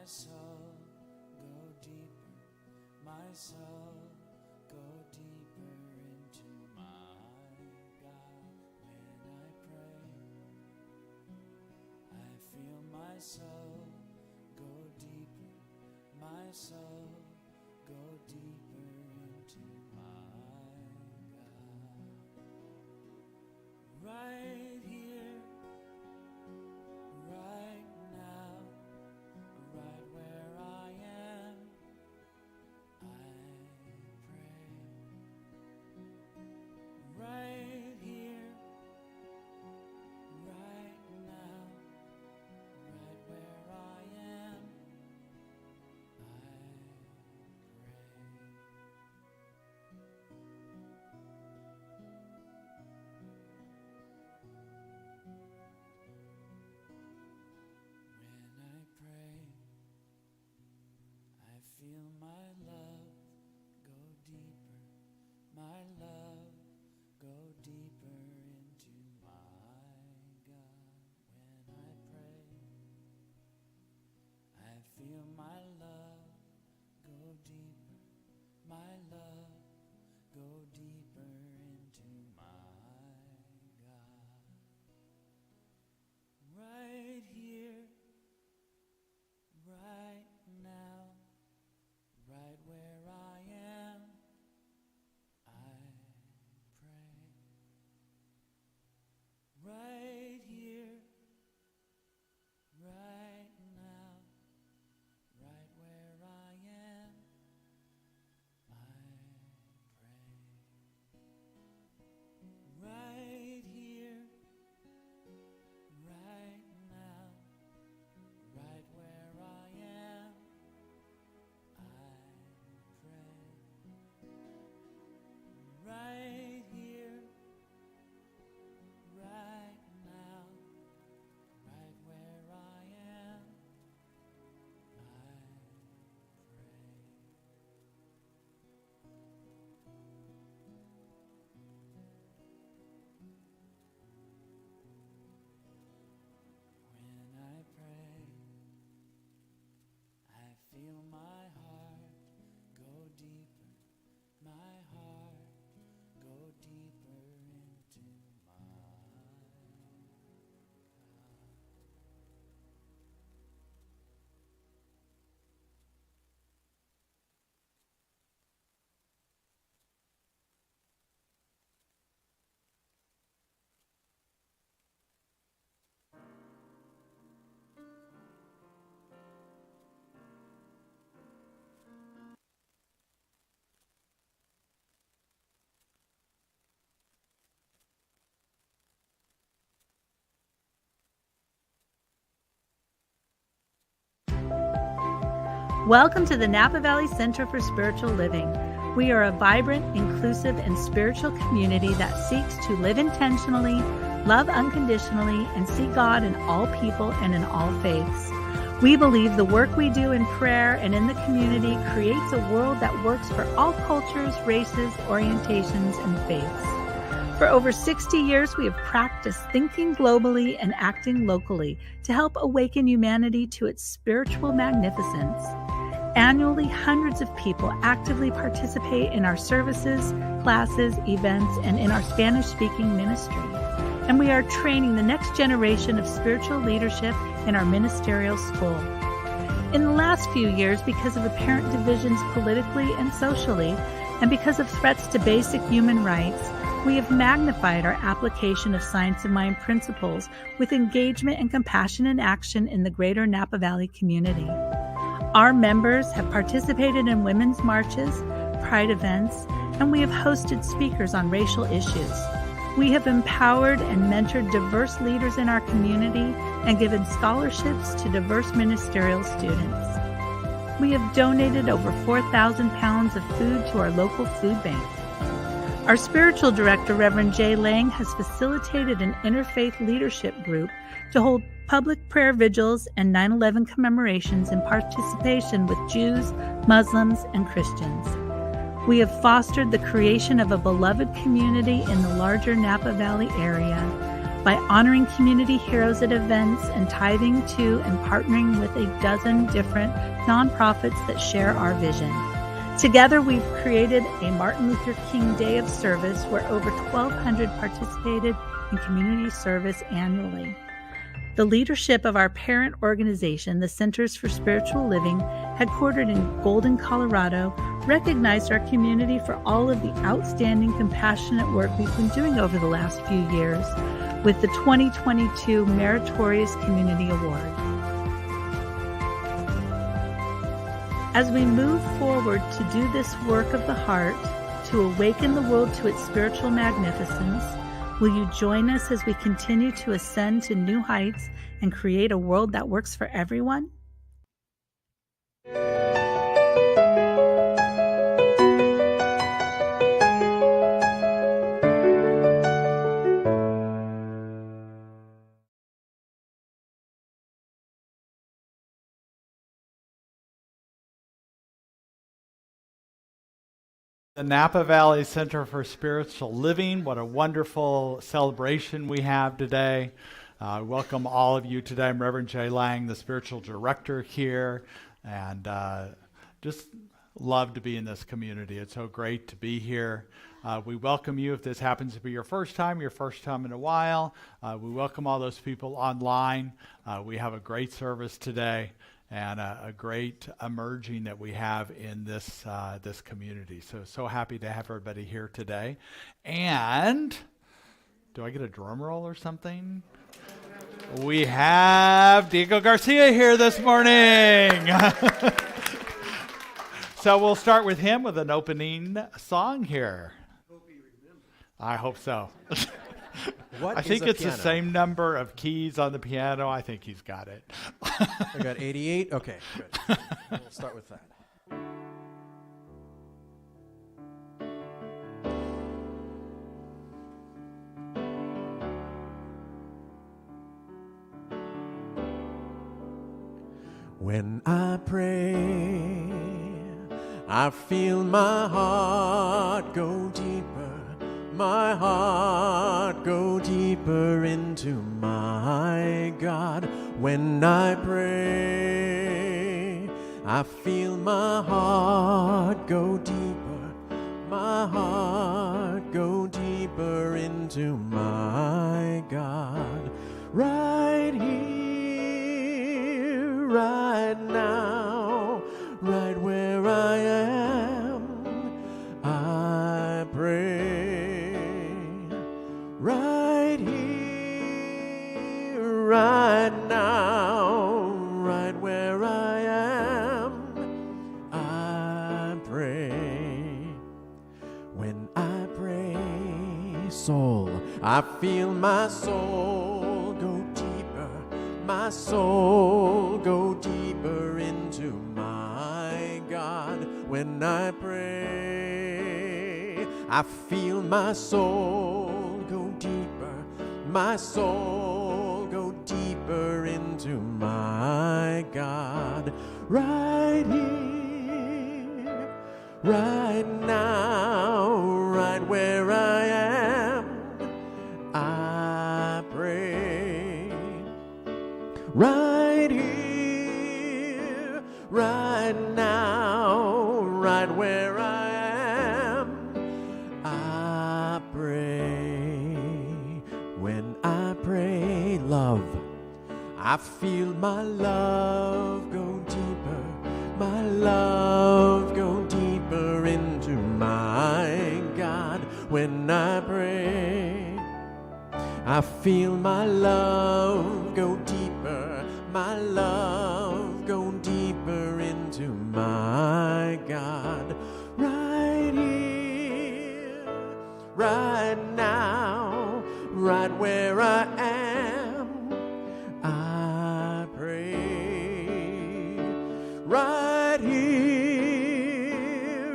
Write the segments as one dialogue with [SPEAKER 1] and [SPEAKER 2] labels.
[SPEAKER 1] soul, go deeper. My soul, go deeper into my God. When I pray, I feel my soul go deeper. My soul, go deeper into my God. Right here, right now, right where I am, I pray. Right here, right now, right where I am, I pray. When I pray, I feel my love go deeper. My love go deeper into my God. When I pray, I feel my love go deeper. My love go deeper into my God. Right here, right now, right where I am, I pray. Right here, right now, right where I am, I pray. Right here, right now, right where I am, I pray. Right here, right now, right where I am, I pray. When I pray, I feel my heart go deeper. My heart go deeper into my God.
[SPEAKER 2] Welcome to the Napa Valley Center for Spiritual Living. We are a vibrant, inclusive, and spiritual community that seeks to live intentionally, love unconditionally, and see God in all people and in all faiths. We believe the work we do in prayer and in the community creates a world that works for all cultures, races, orientations, and faiths. For over 60 years, we have practiced thinking globally and acting locally to help awaken humanity to its spiritual magnificence. Annually, hundreds of people actively participate in our services, classes, events, and in our Spanish-speaking ministry. And we are training the next generation of spiritual leadership in our ministerial school. In the last few years, because of apparent divisions politically and socially, and because of threats to basic human rights, we have magnified our application of Science of Mind principles with engagement and compassion in action in the greater Napa Valley community. Our members have participated in women's marches, pride events, and we have hosted speakers on racial issues. We have empowered and mentored diverse leaders in our community and given scholarships to diverse ministerial students. We have donated over 4,000 pounds of food to our local food bank. Our spiritual director, Reverend Jay Lang, has facilitated an interfaith leadership group to hold public prayer vigils and 9/11 commemorations in participation with Jews, Muslims, and Christians. We have fostered the creation of a beloved community in the larger Napa Valley area by honoring community heroes at events and tithing to and partnering with a dozen different nonprofits that share our vision. Together, we've created a Martin Luther King Day of Service where over 1,200 participated in community service annually. The leadership of our parent organization, the Centers for Spiritual Living, headquartered in Golden, Colorado, recognized our community for all of the outstanding, compassionate work we've been doing over the last few years with the 2022 Meritorious Community Award. As we move forward to do this work of the heart, to awaken the world to its spiritual magnificence, will you join us as we continue to ascend to new heights and create a world that works for everyone?
[SPEAKER 3] The Napa Valley Center for Spiritual Living. What a wonderful celebration we have today. Welcome all of you today. I'm Reverend Jay Lang, the spiritual director here, and just love to be in this community. It's so great to be here. We welcome you if this happens to be your first time in a while. We welcome all those people online. We have a great service today, and a great emerging that we have in this this community. So happy to have everybody here today. And do I get a drum roll or something? We have Diego Garcia here this morning. So we'll start with him with an opening song here. I hope so.
[SPEAKER 4] What
[SPEAKER 3] I think it's
[SPEAKER 4] piano?
[SPEAKER 3] the same number of keys on the piano. I think he's got it.
[SPEAKER 4] I got 88. Okay, good. We'll start with that. When I pray, I feel my heart go deeper. My heart go deeper into my God. When I pray, I feel my heart go deeper. My heart go deeper into my God. Right here, right now, right where I am, I pray. Right here, right now, right where I am, I pray. When I pray, soul, I feel my soul go deeper, my soul go deeper into my God. When I pray, I feel my soul go deeper, my soul go deeper into my God. Right here, right now, right where I am, I pray. Right here, right now, right where I am, I pray. When I pray, love, I feel my love go deeper, my love go deeper into my God. When I pray, I feel my love go deeper, my love go deeper into my God. Right here, right now, right where I am, I pray. Right here,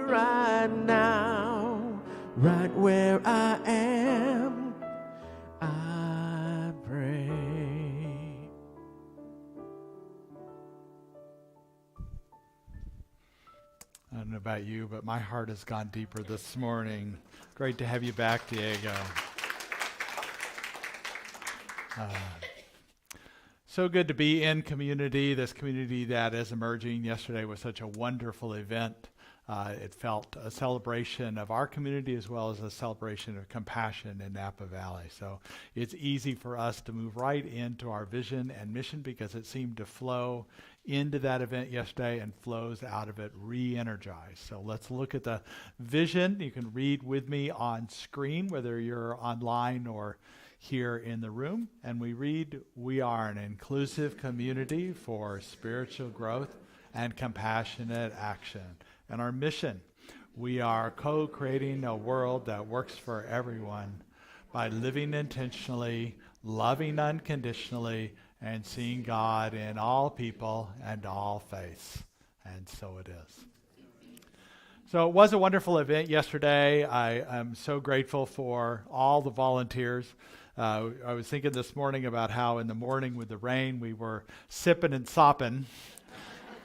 [SPEAKER 4] right now, right where I am, I pray.
[SPEAKER 3] I don't know about you, but my heart has gone deeper this morning. Great to have you back, Diego. So good to be in community, this community that is emerging. Yesterday was such a wonderful event. It felt a celebration of our community as well as a celebration of compassion in Napa Valley. So it's easy for us to move right into our vision and mission because it seemed to flow into that event yesterday and flows out of it re-energized. So let's look at the vision. You can read with me on screen, whether you're online or here in the room. And we read, "We are an inclusive community for spiritual growth and compassionate action." And our mission, we are co-creating a world that works for everyone by living intentionally, loving unconditionally, and seeing God in all people and all faiths. And so it is. So it was a wonderful event yesterday. I am so grateful for all the volunteers. I was thinking this morning about how in the morning with the rain we were sipping and sopping,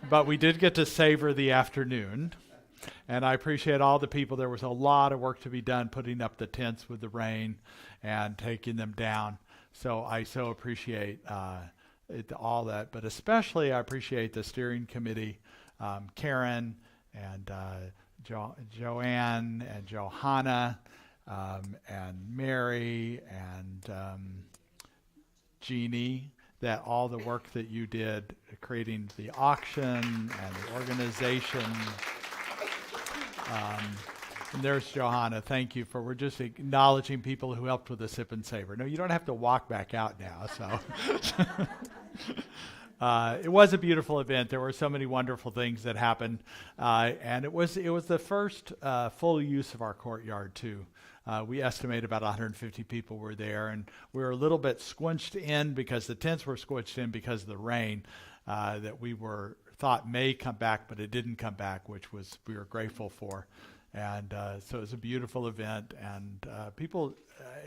[SPEAKER 3] but we did get to savor the afternoon. And I appreciate all the people. There was a lot of work to be done putting up the tents with the rain and taking them down. So I so appreciate all that. But especially I appreciate the steering committee, Karen and Joanne and Johanna and Mary and Jeannie, that all the work that you did creating the auction and the organization. And there's Johanna. Thank you we're just acknowledging people who helped with the sip and savor. No, you don't have to walk back out now. So it was a beautiful event. There were so many wonderful things that happened. And it was the first full use of our courtyard too. We estimate about 150 people were there, and we were a little bit squinched in because the tents were squinched in because of the rain that we thought may come back, but it didn't come back, which we were grateful for. And so it was a beautiful event, and people,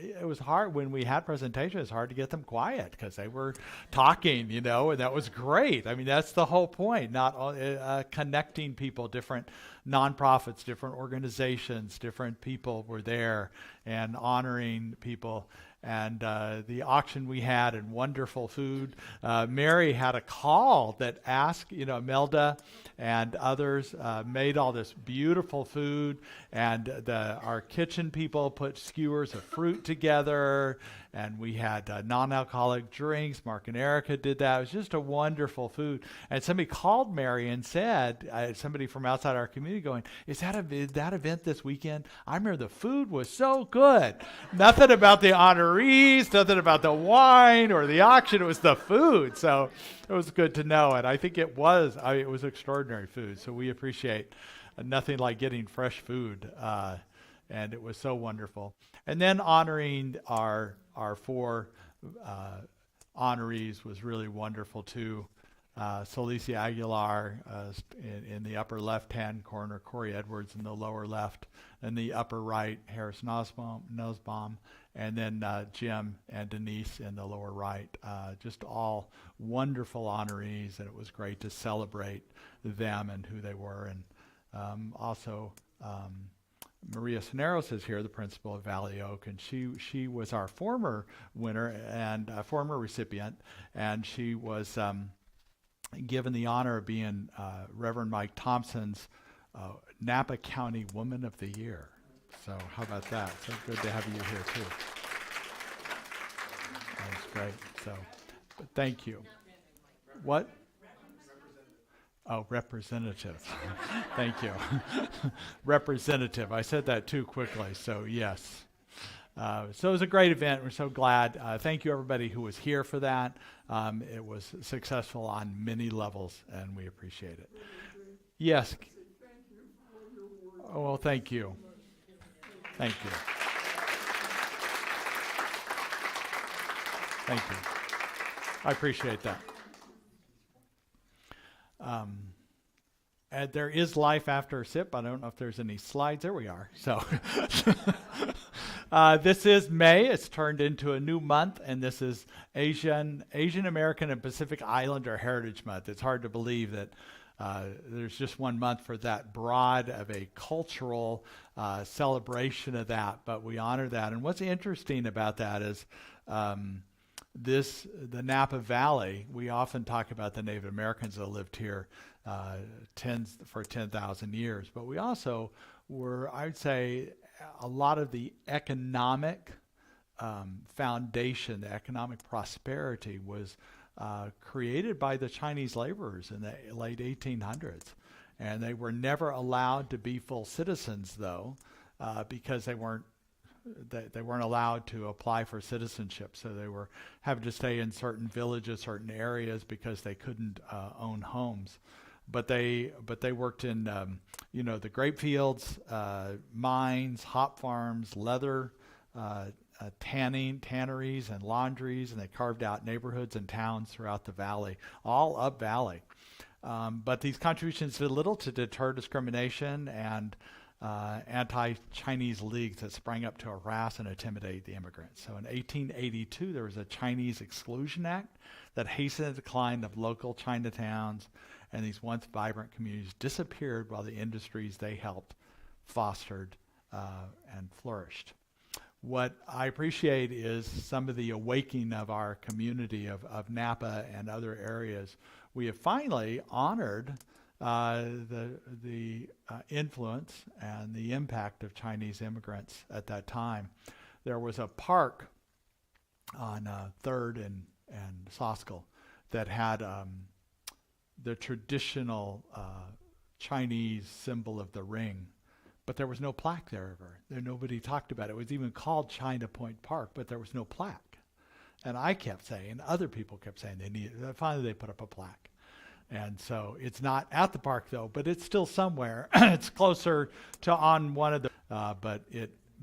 [SPEAKER 3] it was hard when we had presentations, it was hard to get them quiet because they were talking, and that was great. I mean, that's the whole point, not connecting people, different nonprofits, different organizations, different people were there and honoring people. And the auction we had and wonderful food. Mary had a call that asked, Melda and others made all this beautiful food, and our kitchen people put skewers of fruit together, and we had non-alcoholic drinks. Mark and Erica did that. It was just a wonderful food. And somebody called Mary and said, somebody from outside our community going, is that event this weekend? I remember the food was so good. Nothing about the honorees, nothing about the wine or the auction. It was the food. So it was good to know. And I think it was extraordinary food. So we appreciate nothing like getting fresh food. And it was so wonderful. And then honoring our 4 honorees was really wonderful too. Celicia Aguilar in the upper left-hand corner, Corey Edwards in the lower left, and the upper right, Harris Nussbaum, and then Jim and Denise in the lower right. Just all wonderful honorees, and it was great to celebrate them and who they were. And also Maria Soneros is here, the principal of Valley Oak, and she was our former winner and former recipient, and she was given the honor of being Reverend Mike Thompson's Napa County Woman of the Year. So how about that? So good to have you here too. That's great. So, but thank you. What? Oh, representative. Thank you. Representative. I said that too quickly, so yes. So it was a great event. We're so glad. Thank you, everybody who was here for that. It was successful on many levels, and we appreciate it. Yes. Oh, well, thank you. Thank you. Thank you. I appreciate that. And there is life after SIP. I don't know if there's any slides. There we are. So this is May. It's turned into a new month, and this is Asian American and Pacific Islander Heritage Month. It's hard to believe that there's just one month for that broad of a cultural celebration of that, but we honor that. And what's interesting about that is the Napa Valley, we often talk about the Native Americans that lived here for 10,000 years, but we also were, I would say, a lot of the economic foundation, the economic prosperity was created by the Chinese laborers in the late 1800s. And they were never allowed to be full citizens, though, because they weren't allowed to apply for citizenship. So they were having to stay in certain villages, certain areas, because they couldn't own homes. But they worked in the grape fields, mines, hop farms, leather, tanneries and laundries, and they carved out neighborhoods and towns throughout the valley, all up valley. But these contributions did little to deter discrimination and anti-Chinese leagues that sprang up to harass and intimidate the immigrants. So in 1882, there was a Chinese Exclusion Act that hastened the decline of local Chinatowns, and these once vibrant communities disappeared while the industries they helped fostered and flourished. What I appreciate is some of the awakening of our community of Napa and other areas. We have finally honored the influence and the impact of Chinese immigrants at that time. There was a park on 3rd and Soskell that had the traditional Chinese symbol of the ring, but there was no plaque there ever. Nobody talked about it. It was even called China Point Park, but there was no plaque. And I kept saying, other people kept saying they needed. Finally, they put up a plaque. And so it's not at the park, though, but it's still somewhere. It's closer to on one of the,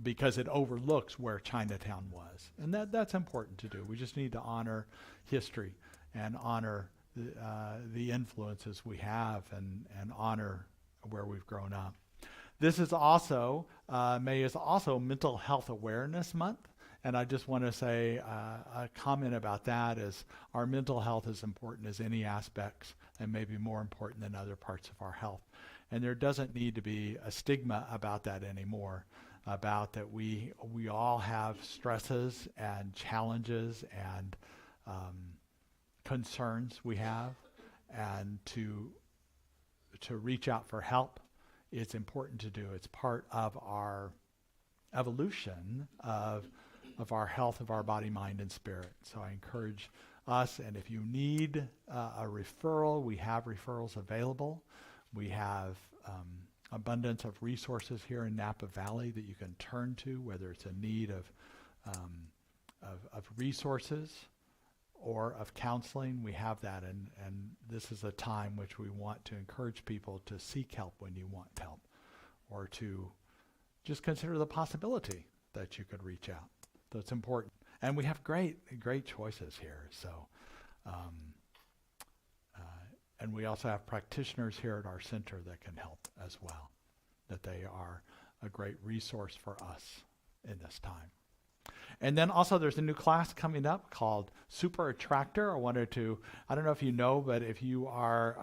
[SPEAKER 3] because it overlooks where Chinatown was. And that's important to do. We just need to honor history and honor the influences we have and honor where we've grown up. This is also, May is also Mental Health Awareness Month. And I just want to say a comment about that is our mental health is important as any aspects and maybe more important than other parts of our health. And there doesn't need to be a stigma about that anymore, about that we all have stresses and challenges and concerns we have, and to reach out for help, it's important to do. It's part of our evolution of our health of our body, mind, and spirit. So I encourage us, and if you need a referral, we have referrals available. We have abundance of resources here in Napa Valley that you can turn to, whether it's a need of resources or of counseling. We have that, and this is a time which we want to encourage people to seek help when you want help, or to just consider the possibility that you could reach out. So it's important. And we have great choices here. So, and we also have practitioners here at our center that can help as well, that they are a great resource for us in this time. And then also there's a new class coming up called Super Attractor. I don't know if you know, but if you are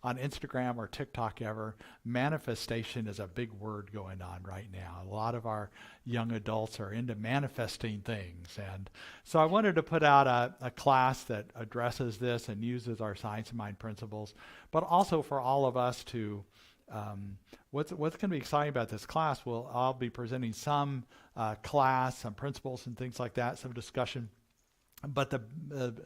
[SPEAKER 3] on Instagram or TikTok ever, manifestation is a big word going on right now. A lot of our young adults are into manifesting things. And so I wanted to put out a class that addresses this and uses our science of mind principles, but also for all of us to, what's going to be exciting about this class, I'll be presenting some class, some principles and things like that, some discussion. But the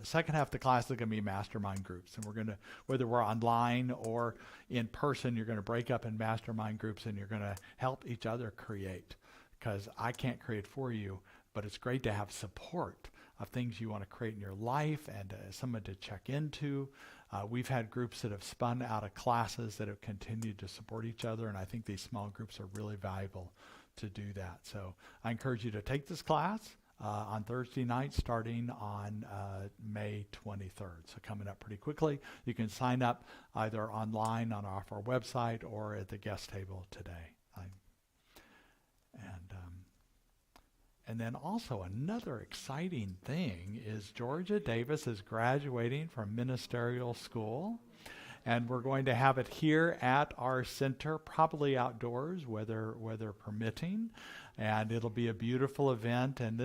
[SPEAKER 3] second half of the class is going to be mastermind groups. And we're going to, whether we're online or in person, you're going to break up in mastermind groups and you're going to help each other create. Because I can't create for you, but it's great to have support of things you want to create in your life and someone to check into. We've had groups that have spun out of classes that have continued to support each other, and I think these small groups are really valuable to do that. So I encourage you to take this class on Thursday night starting on May 23rd. So coming up pretty quickly. You can sign up either online on our website or at the guest table today. And then also another exciting thing is Georgia Davis is graduating from ministerial school. And we're going to have it here at our center, probably outdoors, weather permitting. and it'll be a beautiful event. And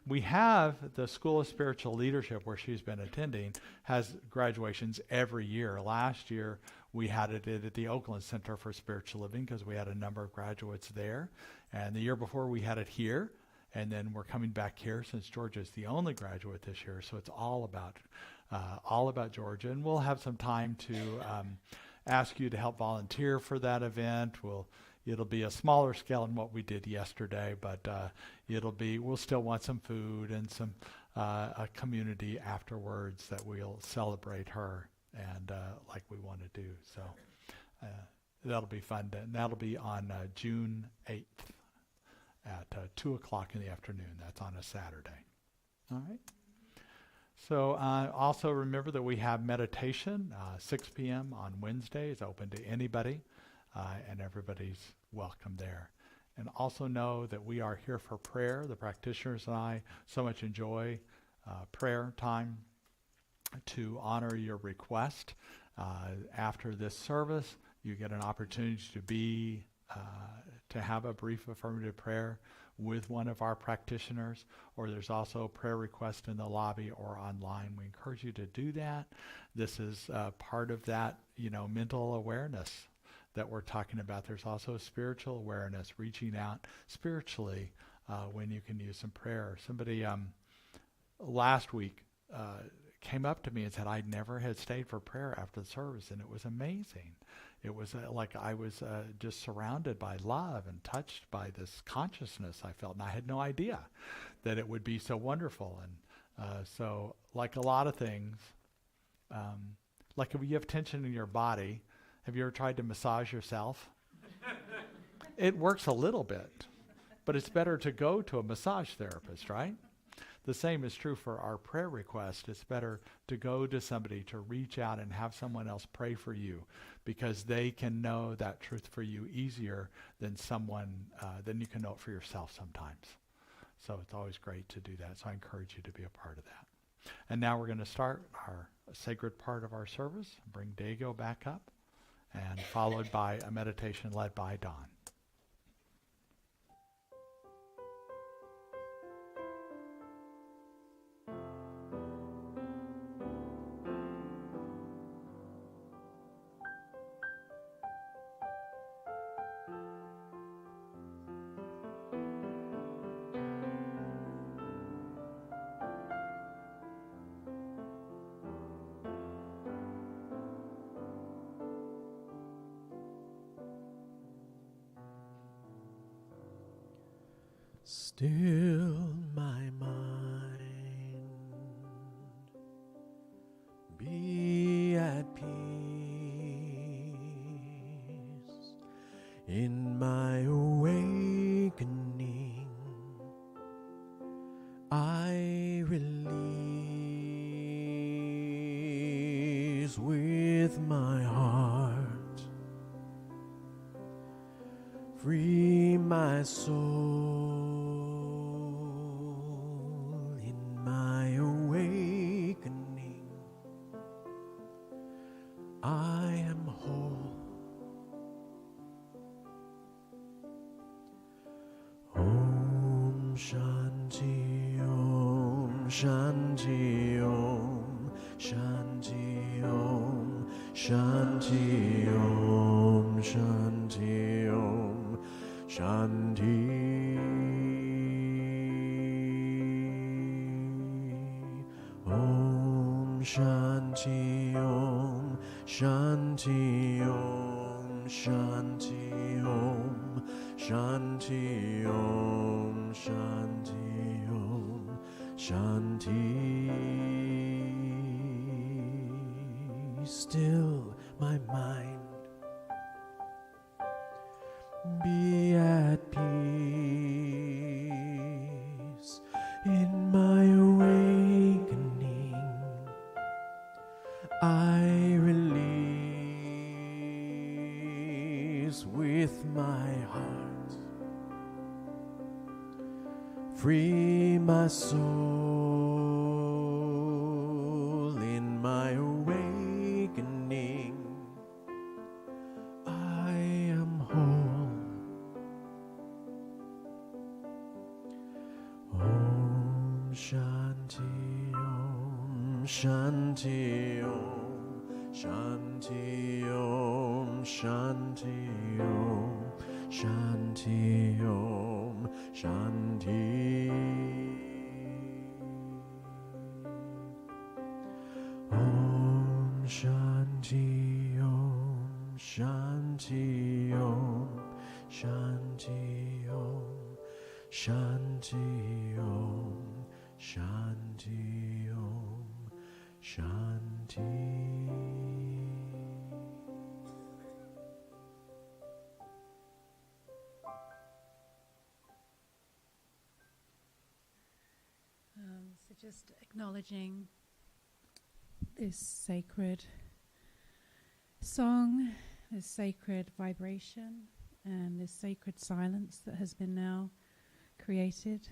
[SPEAKER 3] we have the School of Spiritual Leadership, where she's been attending, has graduations every year. Last year, we had it at the Oakland Center for Spiritual Living because we had a number of graduates there. And the year before, we had it here. And then we're coming back here since Georgia's the only graduate this year. So it's all about Georgia. And we'll have some time to ask you to help volunteer for that event. It'll be a smaller scale than what we did yesterday, but we'll still want some food and some a community afterwards that we'll celebrate her and like we want to do. So that'll be fun. And that'll be on June 8th at 2 o'clock in the afternoon. That's on a Saturday. All right. So also remember that we have meditation, 6 p.m. on Wednesday. It's open to anybody, and everybody's welcome there. And also know that we are here for prayer. The practitioners and I so much enjoy prayer time to honor your request. After this service, you get an opportunity to have a brief affirmative prayer with one of our practitioners, or there's also prayer requests in the lobby or online. We encourage you to do that. This is part of that, mental awareness that we're talking about. There's also spiritual awareness, reaching out spiritually when you can use some prayer. Somebody last week came up to me and said I never had stayed for prayer after the service, and it was amazing. It was like I was just surrounded by love and touched by this consciousness I felt, and I had no idea that it would be so wonderful. And so like a lot of things, like if you have tension in your body, have you ever tried to massage yourself? It works a little bit, but it's better to go to a massage therapist, right? The same is true for our prayer request. It's better to go to somebody, to reach out and have someone else pray for you, because they can know that truth for you easier than than you can know it for yourself sometimes. So it's always great to do that. So I encourage you to be a part of that. And now we're going to start our sacred part of our service. Bring Dago back up, and followed by a meditation led by Dawn.
[SPEAKER 4] Still my mind, be at peace in my awakening. I release with my heart, free my soul. I am whole. Om Shanti Om Shanti Om Shanti Om Shanti Om Shanti Om Shanti Om Shanti Om Shanti Om Shanti Om Shanti Om Shanti Om Shanti. Still my mind, be at peace in my awakening. I release with my heart, free my soul in my awakening. I am whole. Shanti Om, Shanti Om, Shanti Om, Shanti Om, Shanti Om, Shanti Om, Shanti Om, Shanti Om, Shanti Om, Shanti Om, Shanti.
[SPEAKER 2] So just acknowledging this sacred song, this sacred vibration, and this sacred silence that has been now created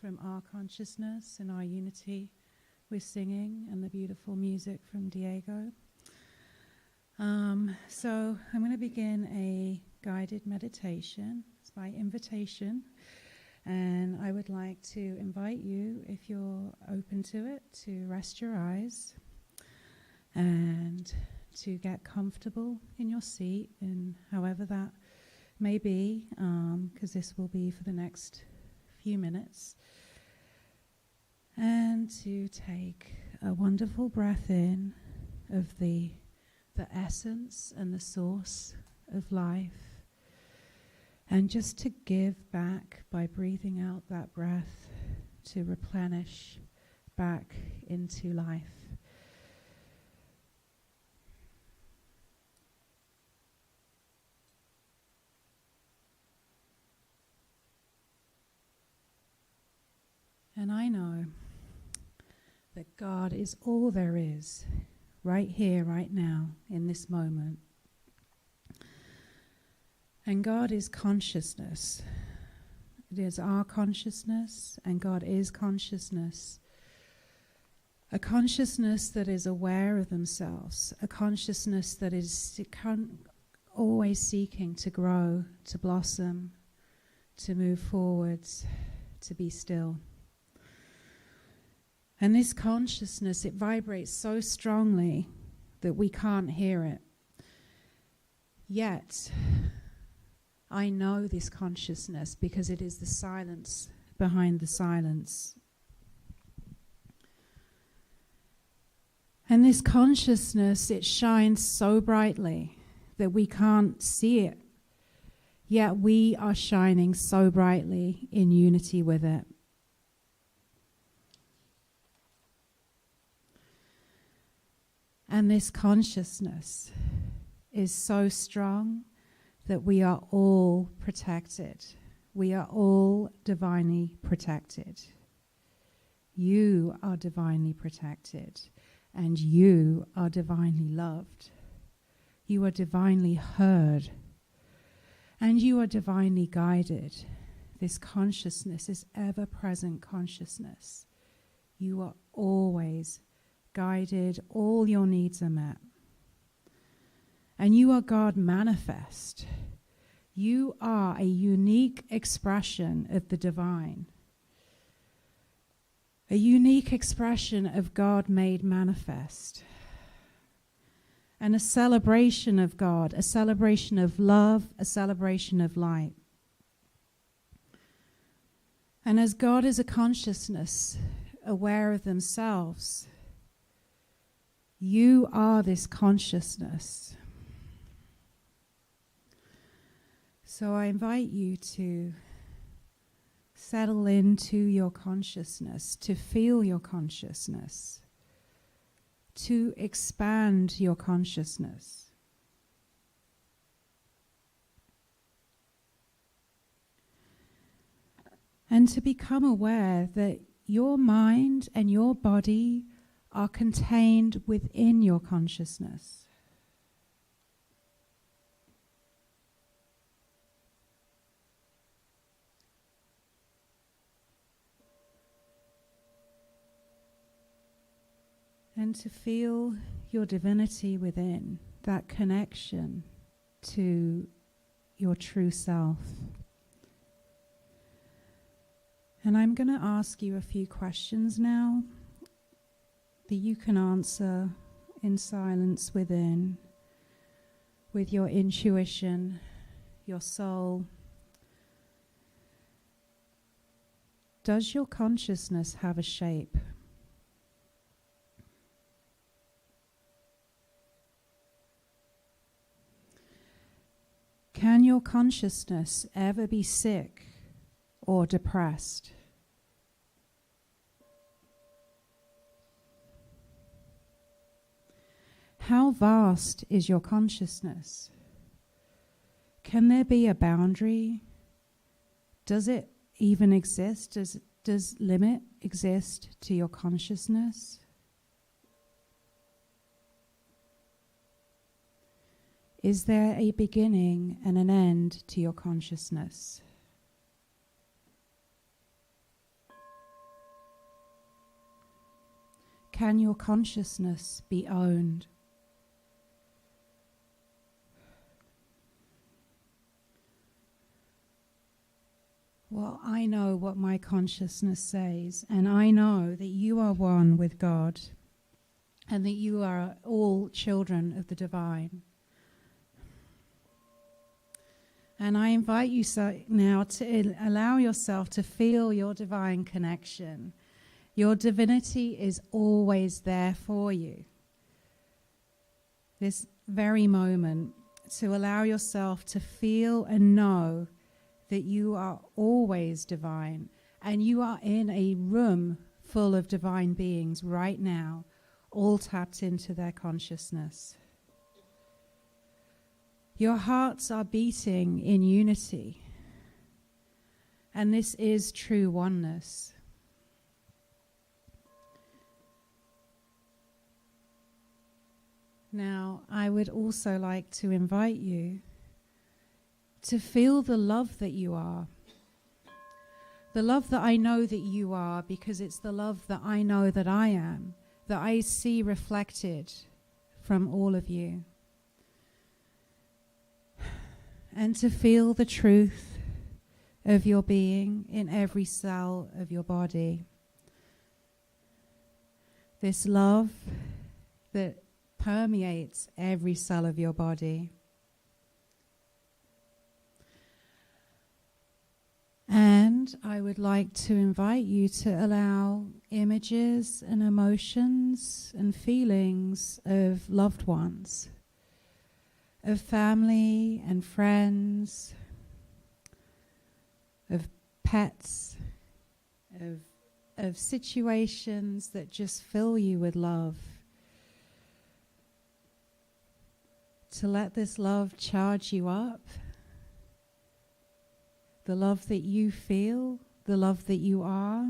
[SPEAKER 2] from our consciousness and our unity with singing and the beautiful music from Diego. So I'm going to begin a guided meditation. It's by invitation. And I would like to invite you, if you're open to it, to rest your eyes and to get comfortable in your seat, and however that may be, because this will be for the next few minutes. And to take a wonderful breath in of the essence and the source of life. And just to give back by breathing out that breath, to replenish back into life. And I know that God is all there is, right here, right now, in this moment. And God is consciousness. It is our consciousness, and God is consciousness. A consciousness that is aware of themselves, a consciousness that is always seeking to grow, to blossom, to move forwards, to be still. And this consciousness, it vibrates so strongly that we can't hear it. Yet, I know this consciousness because it is the silence behind the silence. And this consciousness, it shines so brightly that we can't see it. Yet we are shining so brightly in unity with it. And this consciousness is so strong that we are all protected. We are all divinely protected. You are divinely protected, and you are divinely loved. You are divinely heard, and you are divinely guided. This consciousness is ever-present consciousness. You are always guided, all your needs are met. And you are God manifest. You are a unique expression of the divine. A unique expression of God made manifest. And a celebration of God, a celebration of love, a celebration of light. And as God is a consciousness aware of themselves, you are this consciousness. So I invite you to settle into your consciousness, to feel your consciousness, to expand your consciousness. And to become aware that your mind and your body are contained within your consciousness. And to feel your divinity within, that connection to your true self. And I'm going to ask you a few questions now.
[SPEAKER 5] that you can answer in silence within, with your intuition, your soul. Does your consciousness have a shape? Can your consciousness ever be sick or depressed? How vast is your consciousness? Can there be a boundary? Does it even exist? Does limit exist to your consciousness? Is there a beginning and an end to your consciousness? Can your consciousness be owned? Well, I know what my consciousness says, and I know that you are one with God, and that you are all children of the divine. And I invite you now to allow yourself to feel your divine connection. Your divinity is always there for you. This very moment, to allow yourself to feel and know that you are always divine, and you are in a room full of divine beings right now, all tapped into their consciousness. Your hearts are beating in unity, and this is true oneness. Now, I would also like to invite you to feel the love that you are. The love that I know that you are, because it's the love that I know that I am, that I see reflected from all of you. And to feel the truth of your being in every cell of your body. This love that permeates every cell of your body. And I would like to invite you to allow images and emotions and feelings of loved ones, of family and friends, of pets, of situations that just fill you with love. To let this love charge you up. The love that you feel, the love that you are.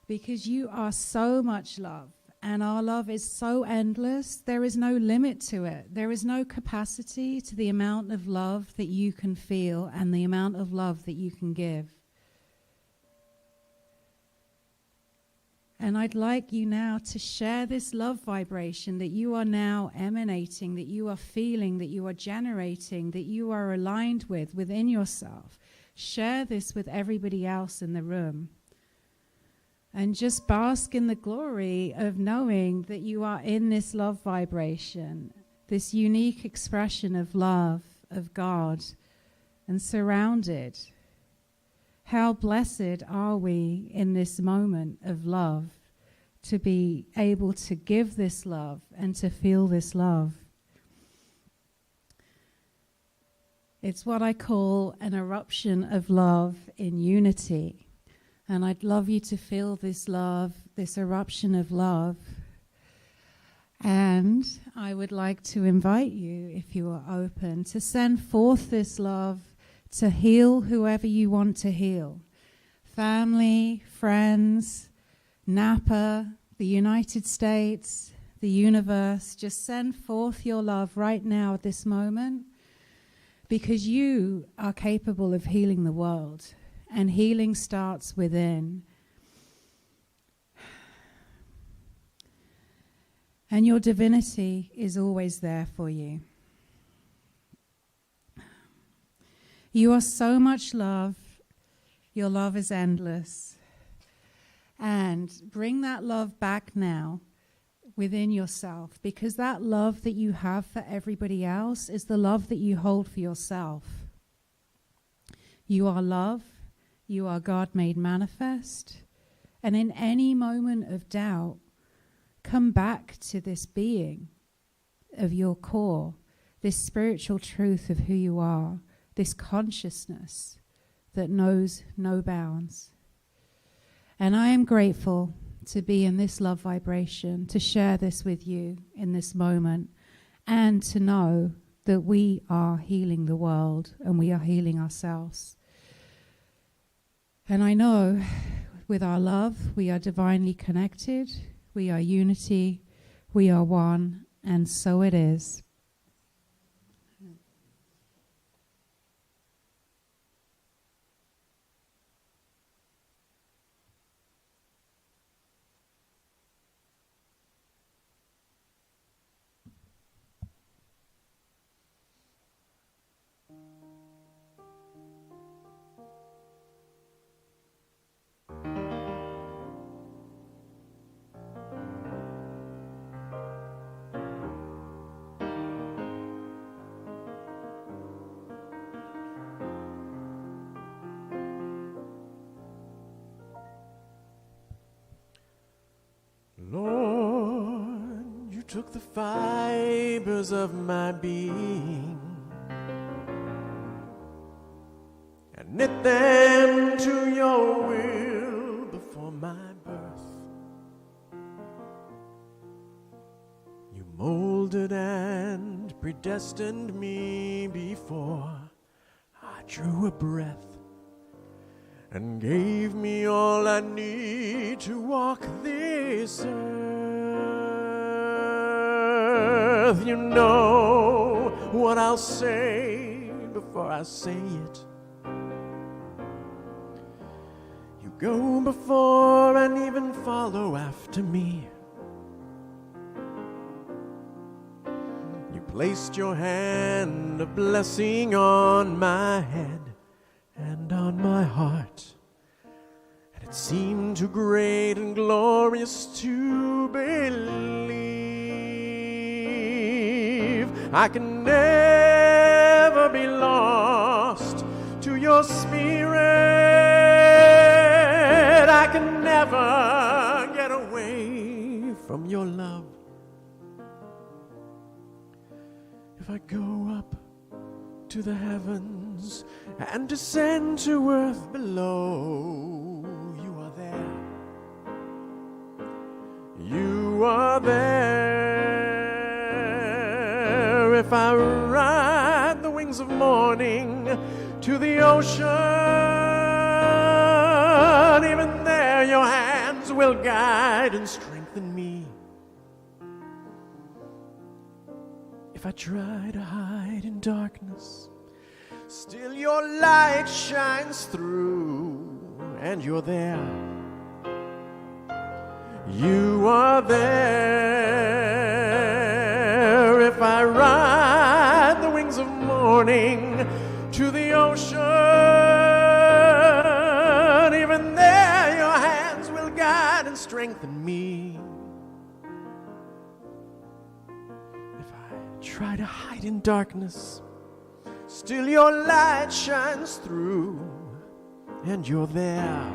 [SPEAKER 5] Because you are so much love, and our love is so endless, there is no limit to it. There is no capacity to the amount of love that you can feel and the amount of love that you can give. And I'd like you now to share this love vibration that you are now emanating, that you are feeling, that you are generating, that you are aligned with within yourself. Share this with everybody else in the room. And just bask in the glory of knowing that you are in this love vibration, this unique expression of love, of God, and surrounded. How blessed are we in this moment of love to be able to give this love and to feel this love. It's what I call an eruption of love in unity. And I'd love you to feel this love, this eruption of love. And I would like to invite you, if you are open, to send forth this love to heal whoever you want to heal. Family, friends, Napa, the United States, the universe. Just send forth your love right now at this moment, because you are capable of healing the world, and healing starts within. And your divinity is always there for you. You are so much love. Your love is endless. And And bring that love back now within yourself, because that love that you have for everybody else is the love that you hold for yourself. You are love. You are God made manifest. And in any moment of doubt, come back to this being of your core, this spiritual truth of who you are, this consciousness that knows no bounds. And I am grateful to be in this love vibration, to share this with you in this moment, and to know that we are healing the world and we are healing ourselves. And I know with our love, we are divinely connected, we are unity, we are one, and so it is.
[SPEAKER 4] Lord, you took the fibers of my being and knit them to your will before my birth. You molded and predestined me before I drew a breath, and gave me all I need to walk this earth. You know what I'll say before I say it. You go before and even follow after me. You placed your hand of blessing on my head and on my heart, and it seemed too great and glorious to believe. I can never be lost to your spirit. I can never get away from your love. If I go up to the heavens and descend to earth below, you are there. You are there. If I ride the wings of morning to the ocean, even there your hands will guide and strengthen me. If I try to hide in darkness, still your light shines through, and you're there. You are there. If I ride the wings of morning to the ocean, even there your hands will guide and strengthen me. If I try to hide in darkness, still your light shines through, and you're there.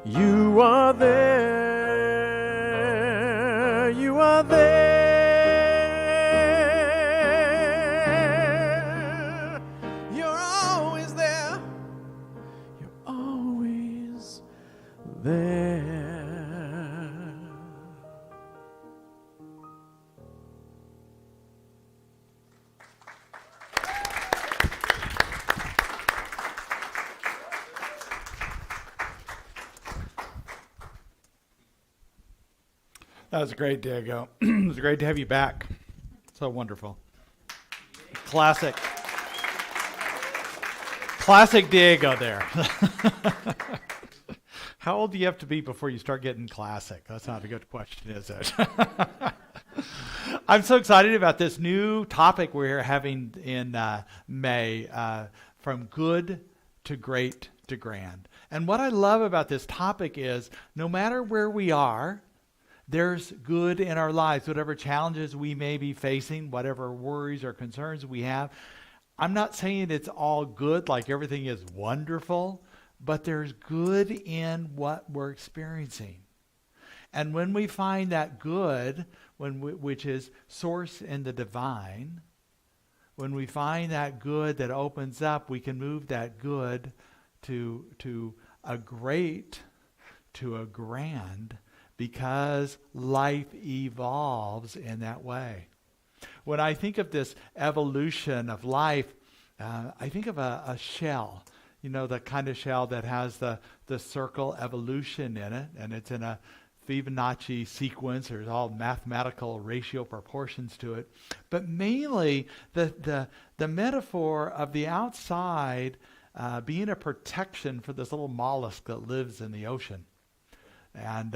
[SPEAKER 4] You are there. You are there. You're always there. You're always there.
[SPEAKER 3] That was great, Diego. It was great to have you back. So wonderful. Classic. Classic Diego there. How old do you have to be before you start getting classic? That's not a good question, is it? I'm so excited about this new topic we're having in May, from good to great to grand. And what I love about this topic is no matter where we are, there's good in our lives, whatever challenges we may be facing, whatever worries or concerns we have. I'm not saying it's all good, like everything is wonderful, but there's good in what we're experiencing. And when we find that good, which is source in the divine, when we find that good that opens up, we can move that good to a great, to a grand, because life evolves in that way. When I think of this evolution of life, I think of a shell, the kind of shell that has the circle evolution in it, and it's in a Fibonacci sequence. There's all mathematical ratio proportions to it. But mainly the metaphor of the outside being a protection for this little mollusk that lives in the ocean. And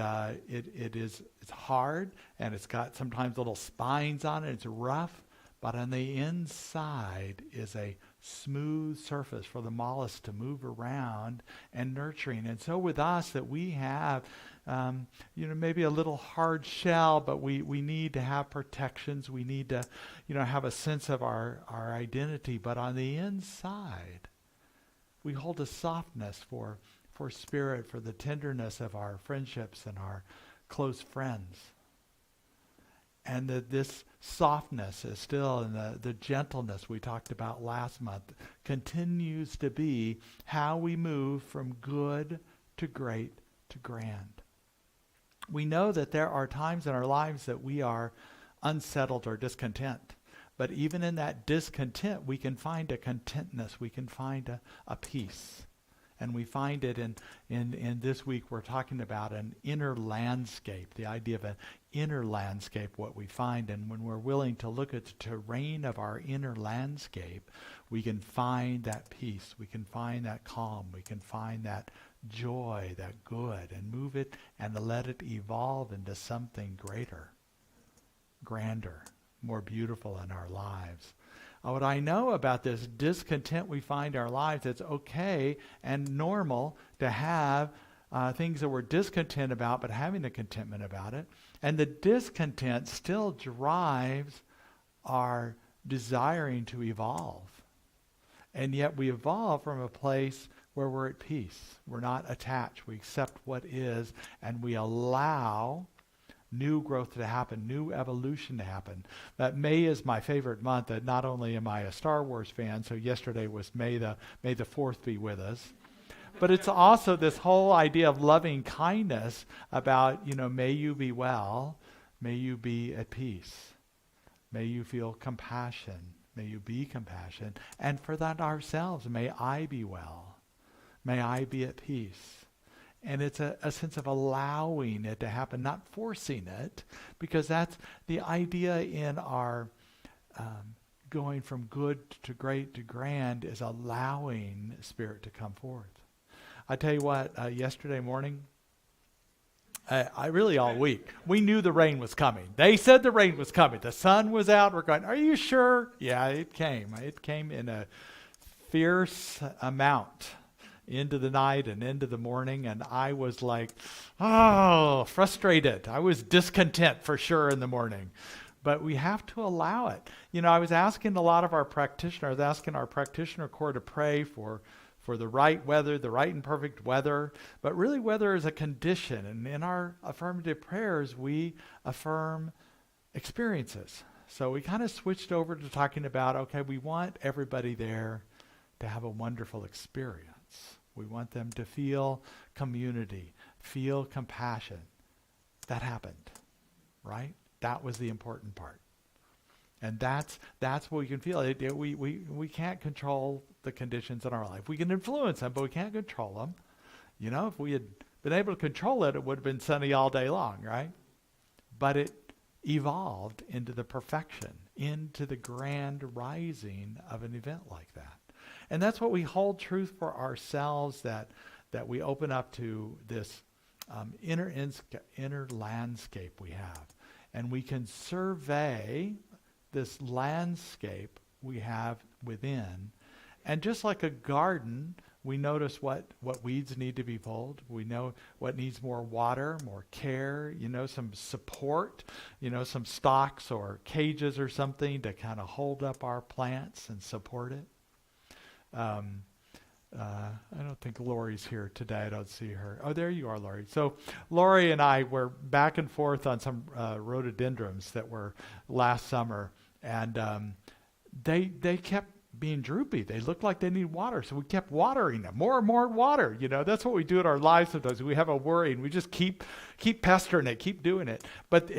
[SPEAKER 3] it's hard, and it's got sometimes little spines on it. It's rough, but on the inside is a smooth surface for the mollusk to move around and nurturing. And so with us, that we have, maybe a little hard shell, but we need to have protections. We need to, have a sense of our identity. But on the inside, we hold a softness for spirit, for the tenderness of our friendships and our close friends. And that this softness is still, and the gentleness we talked about last month continues to be how we move from good to great to grand. We know that there are times in our lives that we are unsettled or discontent. But even in that discontent, we can find a contentness. We can find a peace. And we find it in this week, we're talking about an inner landscape, the idea of an inner landscape, what we find. And when we're willing to look at the terrain of our inner landscape, we can find that peace. We can find that calm. We can find that joy, that good, and move it and let it evolve into something greater, grander, more beautiful in our lives. What I know about this discontent we find in our lives, it's okay and normal to have things that we're discontent about, but having a contentment about it. And the discontent still drives our desiring to evolve. And yet we evolve from a place where we're at peace. We're not attached. We accept what is, and we allow new growth to happen, new evolution to happen. That May is my favorite month. That not only am I a Star Wars fan, so yesterday was May the 4th be with us, but it's also this whole idea of loving kindness about, may you be well, may you be at peace, may you feel compassion, may you be compassion, and for that ourselves, may I be well, may I be at peace. And it's a sense of allowing it to happen, not forcing it, because that's the idea in our going from good to great to grand is allowing Spirit to come forth. I tell you what, yesterday morning, I really all week, we knew the rain was coming. They said the rain was coming. The sun was out. We're going, are you sure? Yeah, it came. It came in a fierce amount into the night and into the morning, and I was like, frustrated. I was discontent for sure in the morning. But we have to allow it. I was asking a lot of our practitioners, asking our practitioner corps to pray for the right weather, the right and perfect weather. But really weather is a condition. And in our affirmative prayers, we affirm experiences. So we kind of switched over to talking about, okay, we want everybody there to have a wonderful experience. We want them to feel community, feel compassion. That happened, right? That was the important part. And that's what we can feel. We can't control the conditions in our life. We can influence them, but we can't control them. If we had been able to control it, it would have been sunny all day long, right? But it evolved into the perfection, into the grand rising of an event like that. And that's what we hold truth for ourselves, that we open up to this inner landscape we have. And we can survey this landscape we have within. And just like a garden, We notice what weeds need to be pulled. We know what needs more water, more care, some support, some stocks or cages or something to kind of hold up our plants and support it. I don't think Lori's here today. I don't see her. Oh, there you are, Lori. So Lori and I were back and forth on some rhododendrons that were last summer, and they kept being droopy. They looked like they need water, so we kept watering them. More and more water. That's what we do in our lives sometimes. We have a worry, and we just keep pestering it, keep doing it. But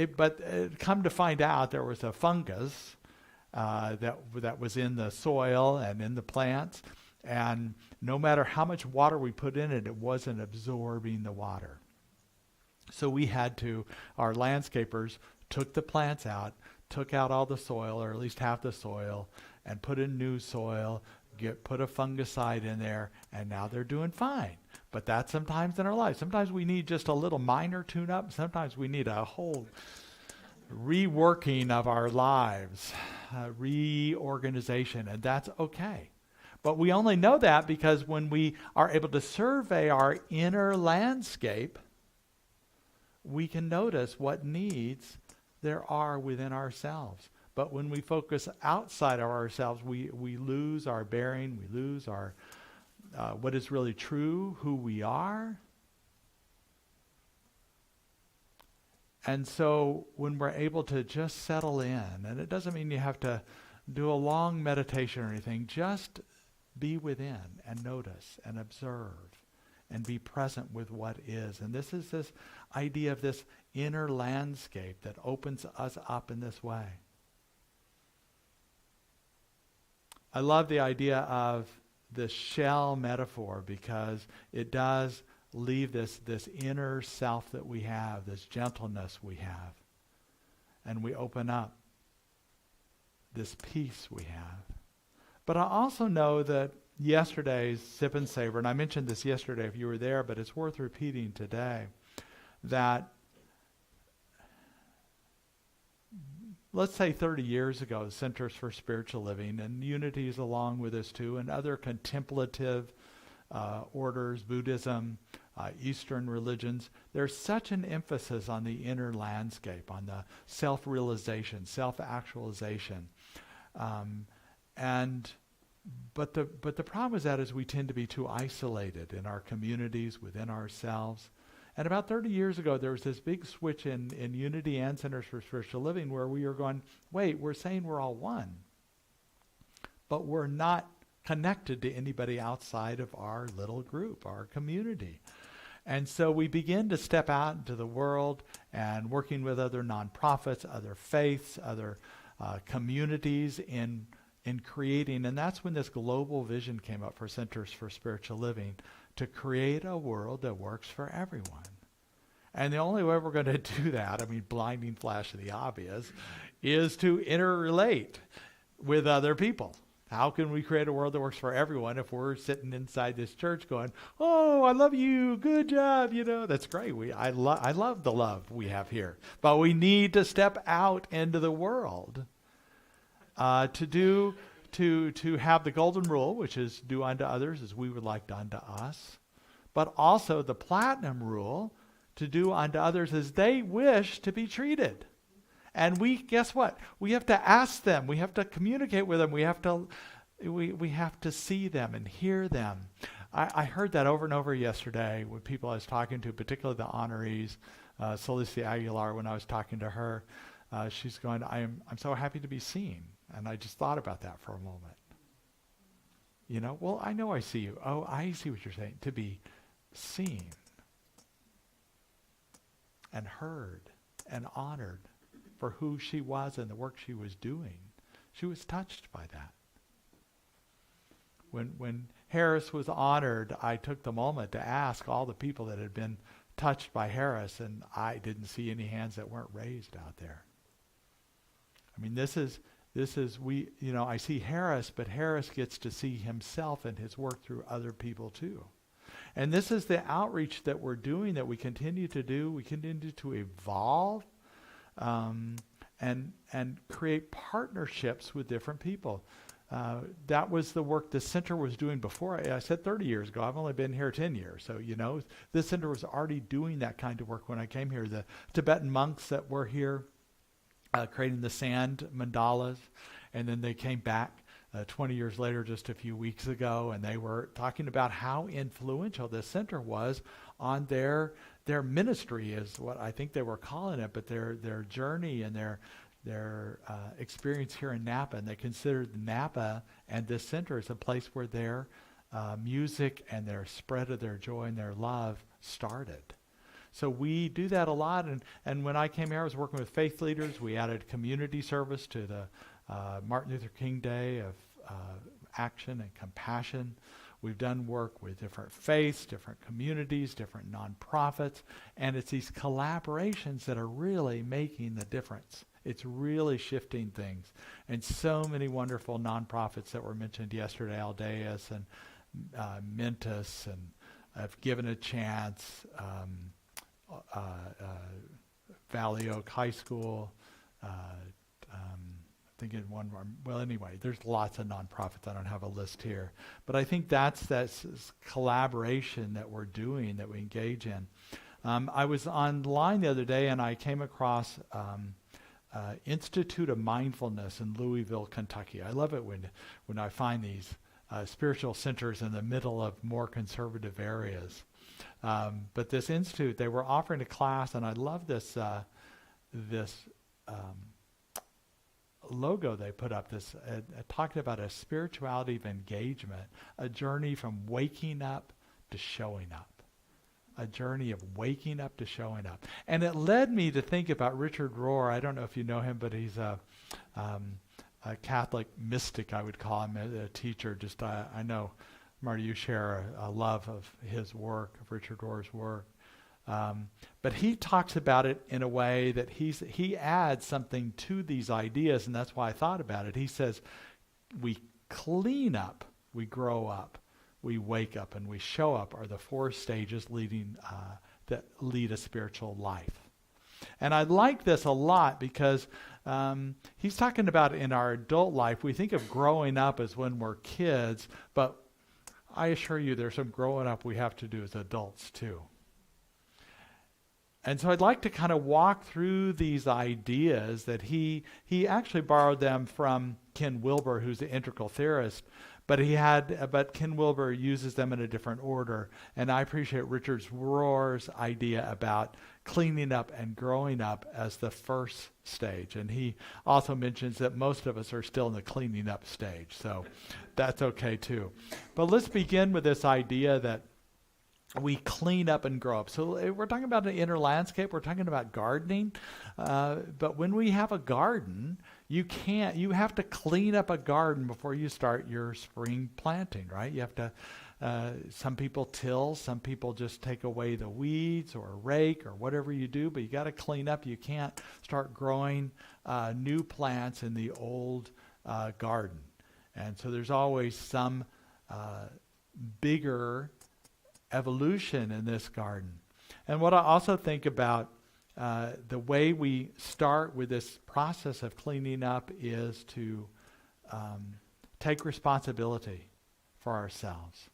[SPEAKER 3] come to find out, there was a fungus that was in the soil and in the plants, and no matter how much water we put in it, it wasn't absorbing the water. So our landscapers took the plants out, took out all the soil, or at least half the soil, and put in new soil, put a fungicide in there, and now they're doing fine. But that's sometimes in our life. Sometimes we need just a little minor tune-up. Sometimes we need a whole reworking of our lives, reorganization, and that's okay. But we only know that because when we are able to survey our inner landscape, we can notice what needs there are within ourselves. But when we focus outside of ourselves, we lose our bearing, we lose our what is really true, who we are. And so when we're able to just settle in, and it doesn't mean you have to do a long meditation or anything, just be within and notice and observe and be present with what is. And this is this idea of this inner landscape that opens us up in this way. I love the idea of the shell metaphor because it does leave this inner self that we have, this gentleness we have. And we open up this peace we have. But I also know that yesterday's Sip and Savor, and I mentioned this yesterday if you were there, but it's worth repeating today, that let's say 30 years ago, Centers for Spiritual Living, and Unity's along with us too, and other contemplative orders, Buddhism, Eastern religions, there's such an emphasis on the inner landscape, on the self-realization, self-actualization. But the problem with that is we tend to be too isolated in our communities, within ourselves. And about 30 years ago, there was this big switch in Unity and Centers for Spiritual Living where we were going, wait, we're saying we're all one, but we're not connected to anybody outside of our little group, our community. And so we begin to step out into the world and working with other nonprofits, other faiths, other communities in creating, and that's when this global vision came up for Centers for Spiritual Living, to create a world that works for everyone. And the only way we're going to do that, blinding flash of the obvious, is to interrelate with other people. How can we create a world that works for everyone if we're sitting inside this church going, oh, I love you, good job, that's great. I love the love we have here. But we need to step out into the world to have the golden rule, which is do unto others as we would like done to us, but also the platinum rule, to do unto others as they wish to be treated. And guess what? We have to ask them. We have to communicate with them. We have to see them and hear them. I heard that over and over yesterday with people I was talking to, particularly the honorees, Celicia Aguilar, when I was talking to her. She's going, I'm so happy to be seen. And I just thought about that for a moment. Well, I know I see you. Oh, I see what you're saying. To be seen and heard and honored for who she was and the work she was doing. She was touched by that. When Harris was honored, I took the moment to ask all the people that had been touched by Harris, and I didn't see any hands that weren't raised out there. This is I see Harris, but Harris gets to see himself and his work through other people too. And this is the outreach that we're doing, that we continue to do. We continue to evolve and create partnerships with different people. that was the work the center was doing before. I said 30 years ago. I've only been here 10 years. So, this center was already doing that kind of work when I came here. The Tibetan monks that were here creating the sand mandalas, and then they came back 20 years later, just a few weeks ago, and they were talking about how influential this center was on their ministry, is what I think they were calling it, but their journey and their experience here in Napa. And they considered Napa and this center as a place where their music and their spread of their joy and their love started. So we do that a lot. And when I came here, I was working with faith leaders. We added community service to the Martin Luther King Day of action and compassion. We've done work with different faiths, different communities, different nonprofits, and it's these collaborations that are really making the difference. It's really shifting things. And so many wonderful nonprofits that were mentioned yesterday, Aldeas and Mentis and I've Given a Chance, Valley Oak High School, thinking one more. Well, anyway, there's lots of nonprofits. I don't have a list here. But I think that's collaboration that we're doing, that we engage in. I was online the other day and I came across Institute of Mindfulness in Louisville, Kentucky. I love it when I find these spiritual centers in the middle of more conservative areas. But this institute, they were offering a class, and I love this logo they put up, talking about a spirituality of engagement, a journey from waking up to showing up. A journey of waking up to showing up. And it led me to think about Richard Rohr. I don't know if you know him, but he's a Catholic mystic, I would call him, a teacher. I know, Marty, you share a love of his work, of Richard Rohr's work. But he talks about it in a way that he adds something to these ideas, and that's why I thought about it. He says, we clean up, we grow up, we wake up, and we show up are the four stages that lead a spiritual life. And I like this a lot because he's talking about in our adult life, we think of growing up as when we're kids, but I assure you there's some growing up we have to do as adults too. And so I'd like to kind of walk through these ideas that he actually borrowed them from Ken Wilber, who's the integral theorist, but Ken Wilber uses them in a different order. And I appreciate Richard Rohr's idea about cleaning up and growing up as the first stage. And he also mentions that most of us are still in the cleaning up stage. So that's okay too. But let's begin with this idea that we clean up and grow up. So we're talking about an inner landscape. We're talking about gardening. But when we have a garden, you have to clean up a garden before you start your spring planting, right? You have to, some people till, some people just take away the weeds or rake or whatever you do, but you got to clean up. You can't start growing new plants in the old garden. And so there's always some bigger evolution in this garden. And what I also think about the way we start with this process of cleaning up is to take responsibility for ourselves.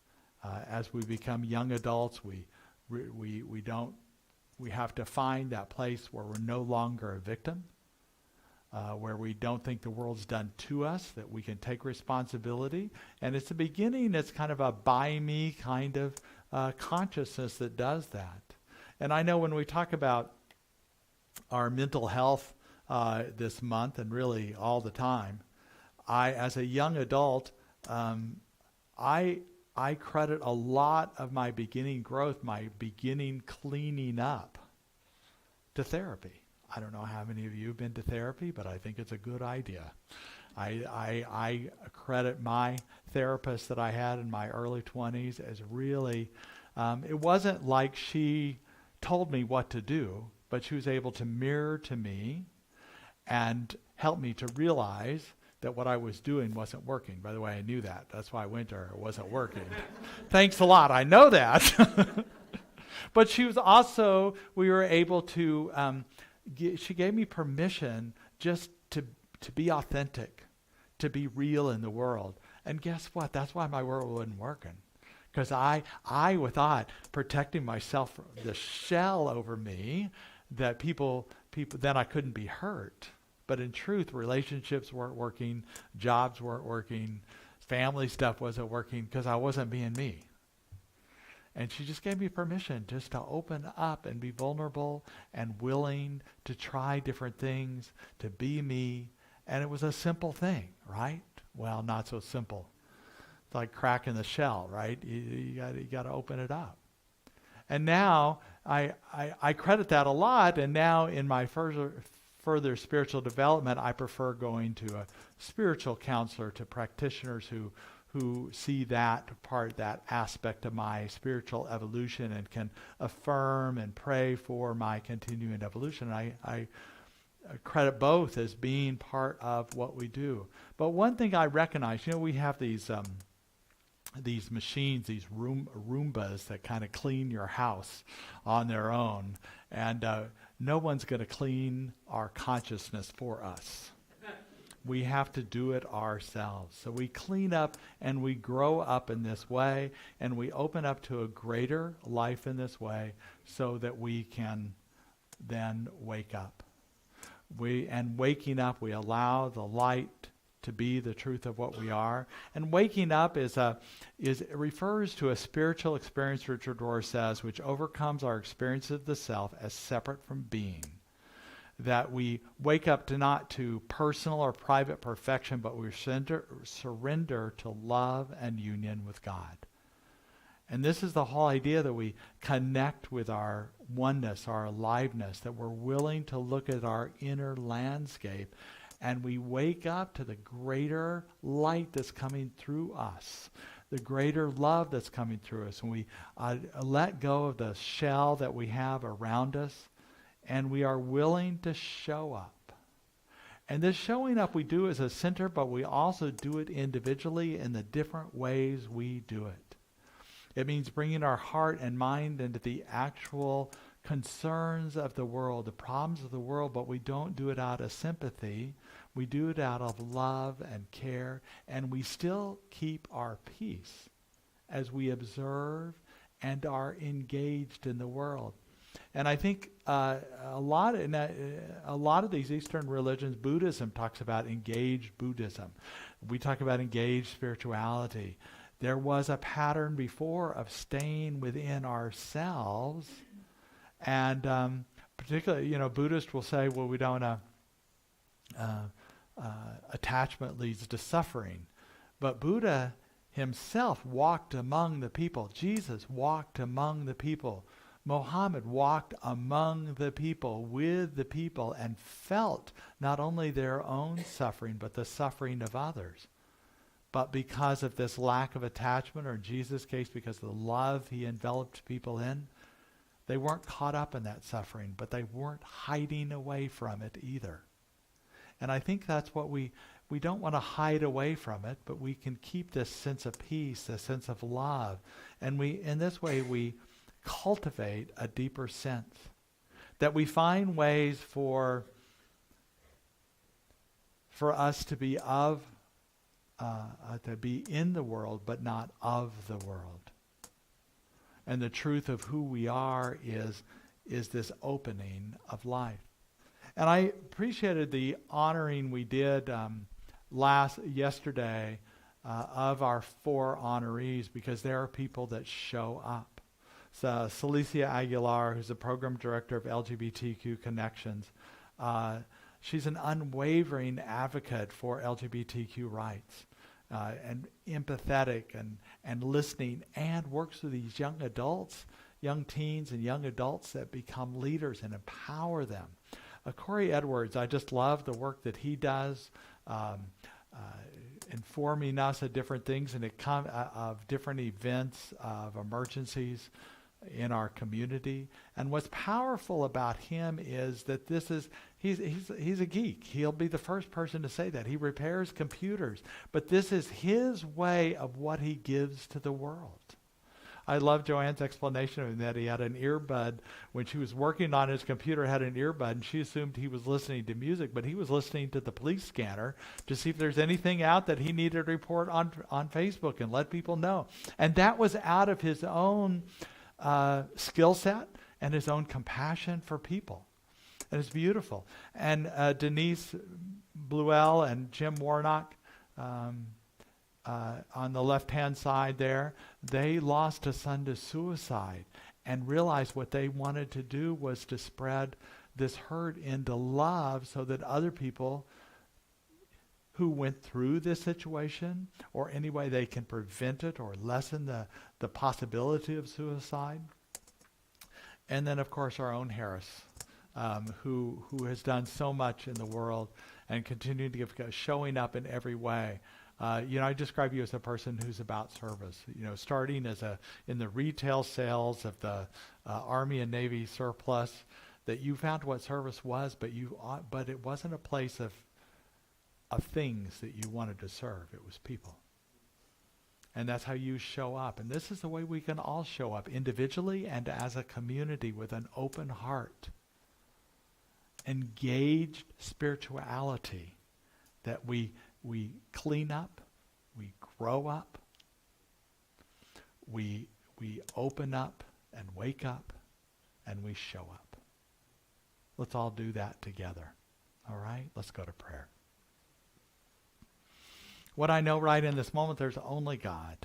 [SPEAKER 3] As we become young adults, we have to find that place where we're no longer a victim, where we don't think the world's done to us, that we can take responsibility. And it's the beginning, it's kind of a by me kind of consciousness that does that. And I know when we talk about our mental health this month, and really all the time, as a young adult, I credit a lot of my beginning growth, my beginning cleaning up, to therapy. I don't know how many of you have been to therapy, but I think it's a good idea. I credit my therapist that I had in my early 20s as really, it wasn't like she told me what to do, but she was able to mirror to me and help me to realize that what I was doing wasn't working. By the way, I knew that. That's why I went to her. It wasn't working. Thanks a lot. I know that. But she was also, we were able to, she gave me permission just to be authentic, to be real in the world. And guess what? That's why my world wasn't working. Because I thought protecting myself from the shell over me, that people, then I couldn't be hurt. But in truth, relationships weren't working, jobs weren't working, family stuff wasn't working because I wasn't being me. And she just gave me permission just to open up and be vulnerable and willing to try different things, to be me. And it was a simple thing, right? Well, not so simple. It's like cracking the shell, right? You got to open it up. And now I credit that a lot. And now in my further spiritual development, I prefer going to a spiritual counselor, to practitioners who see that part, that aspect of my spiritual evolution and can affirm and pray for my continuing evolution. I credit both as being part of what we do. But one thing I recognize, we have these machines, these Roombas that kind of clean your house on their own. And no one's going to clean our consciousness for us. We have to do it ourselves. So we clean up and we grow up in this way, and we open up to a greater life in this way so that we can then wake up. Waking up, we allow the light to be the truth of what we are. And waking up refers to a spiritual experience, Richard Rohr says, which overcomes our experience of the self as separate from being. That we wake up not to personal or private perfection, but we surrender to love and union with God. And this is the whole idea, that we connect with our oneness, our aliveness, that we're willing to look at our inner landscape, and we wake up to the greater light that's coming through us, the greater love that's coming through us. And we let go of the shell that we have around us, and we are willing to show up. And this showing up we do as a center, but we also do it individually in the different ways we do it. It means bringing our heart and mind into the actual concerns of the world, the problems of the world, but we don't do it out of sympathy. We do it out of love and care, and we still keep our peace as we observe and are engaged in the world. And I think a lot of these Eastern religions, Buddhism talks about engaged Buddhism. We talk about engaged spirituality. There was a pattern before of staying within ourselves, and particularly, Buddhists will say, well, we don't. Attachment leads to suffering, but Buddha himself walked among the people. Jesus walked among the people. Muhammad walked among the people, with the people, and felt not only their own suffering, but the suffering of others. But because of this lack of attachment, or in Jesus' case, because of the love he enveloped people in, they weren't caught up in that suffering, but they weren't hiding away from it either. And I think that's what we don't want to hide away from it, but we can keep this sense of peace, this sense of love. And in this way, we cultivate a deeper sense, that we find ways for us to be in the world, but not of the world. And the truth of who we are is this opening of life. And I appreciated the honoring we did yesterday of our 4 honorees, because there are people that show up. So Celicia Aguilar, who's the program director of LGBTQ Connections, she's an unwavering advocate for LGBTQ rights, and empathetic and listening, and works with these young adults, young teens and young adults that become leaders and empower them. Corey Edwards, I just love the work that he does, informing us of different things and of different events, of emergencies in our community. And what's powerful about him is that he's a geek. He'll be the first person to say that. He repairs computers, but this is his way of what he gives to the world. I love Joanne's explanation of that. He had an earbud when she was working on his computer, had an earbud, and she assumed he was listening to music, but he was listening to the police scanner to see if there's anything out that he needed to report on Facebook and let people know. And that was out of his own skill set and his own compassion for people. And it's beautiful. And Denise Bluell and Jim Warnock, on the left-hand side there, they lost a son to suicide and realized what they wanted to do was to spread this hurt into love so that other people who went through this situation, or any way they can prevent it or lessen the possibility of suicide. And then, of course, our own Harris, who has done so much in the world and continuing to give, showing up in every way. I describe you as a person who's about service. Starting in the retail sales of the Army and Navy surplus, that you found what service was, but it wasn't a place of things that you wanted to serve. It was people. And that's how you show up. And this is the way we can all show up individually and as a community with an open heart. Engaged spirituality that we clean up, we grow up, we open up and wake up, and we show up. Let's all do that together. All right? Let's go to prayer. What I know right in this moment, there's only God.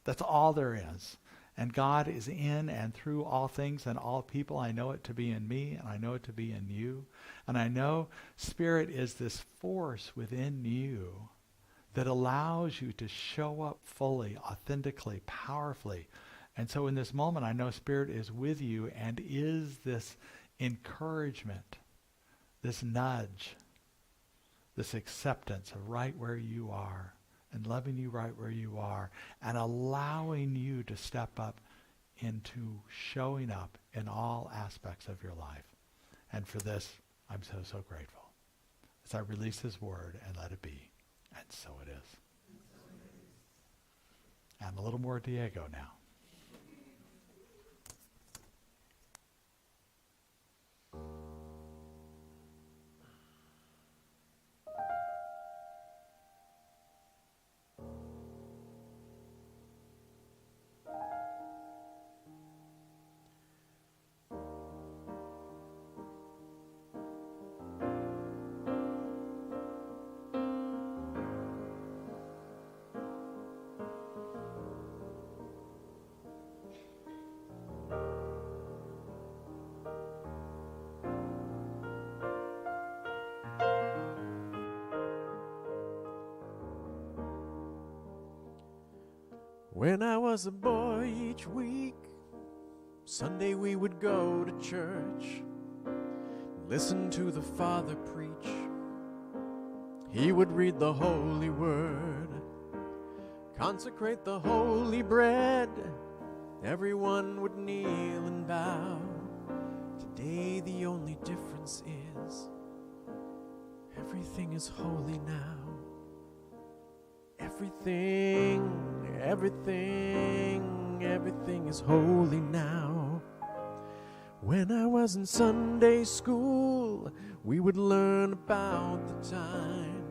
[SPEAKER 3] That's all there is. And God is in and through all things and all people. I know it to be in me, and I know it to be in you. And I know Spirit is this force within you that allows you to show up fully, authentically, powerfully. And so in this moment, I know Spirit is with you and is this encouragement, this nudge, this acceptance of right where you are, and loving you right where you are, and allowing you to step up into showing up in all aspects of your life. And for this, I'm so, so grateful. As I release his word and let it be. And so it is. And a little more Diego now.
[SPEAKER 4] When I was a boy, each week, Sunday we would go to church, listen to the Father preach. He would read the holy word, consecrate the holy bread. Everyone would kneel and bow. Today the only difference is everything is holy now. Everything is holy now. When I was in Sunday school, we would learn about the time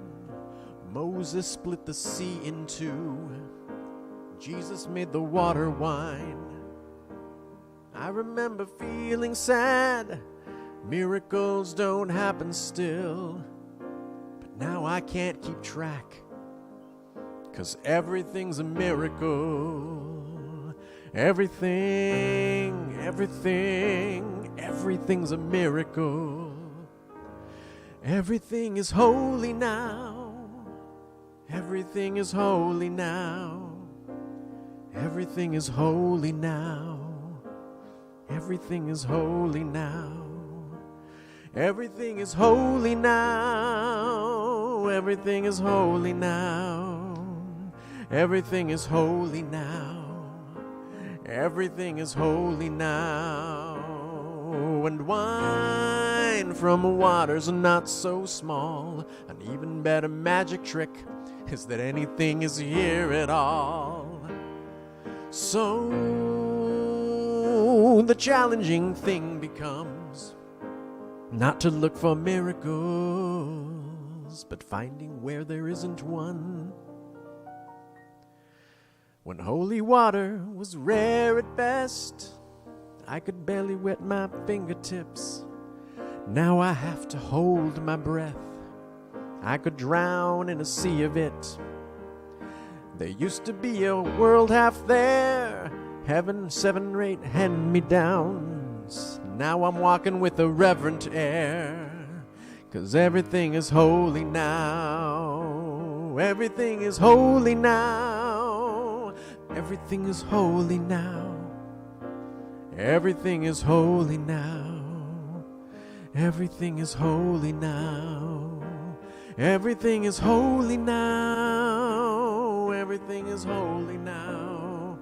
[SPEAKER 4] Moses split the sea in two, Jesus made the water wine. I remember feeling sad, miracles don't happen still, but now I can't keep track, 'cause everything's a miracle. Everything's a miracle. Everything is holy now. Everything is holy now. Everything is holy now. Everything is holy now. Everything is holy now. Everything is holy now. Everything is holy now. Everything is holy now. And wine from water's not so small. An even better magic trick is that anything is here at all. So the challenging thing becomes not to look for miracles, but finding where there isn't one. When holy water was rare at best, I could barely wet my fingertips. Now I have to hold my breath. I could drown in a sea of it. There used to be a world half there, heaven 7 or 8 hand-me-downs. Now I'm walking with a reverent air, 'cause everything is holy now. Everything is holy now. Everything is holy now. Everything is holy now. Everything is holy now. Everything is holy now. Everything is holy now.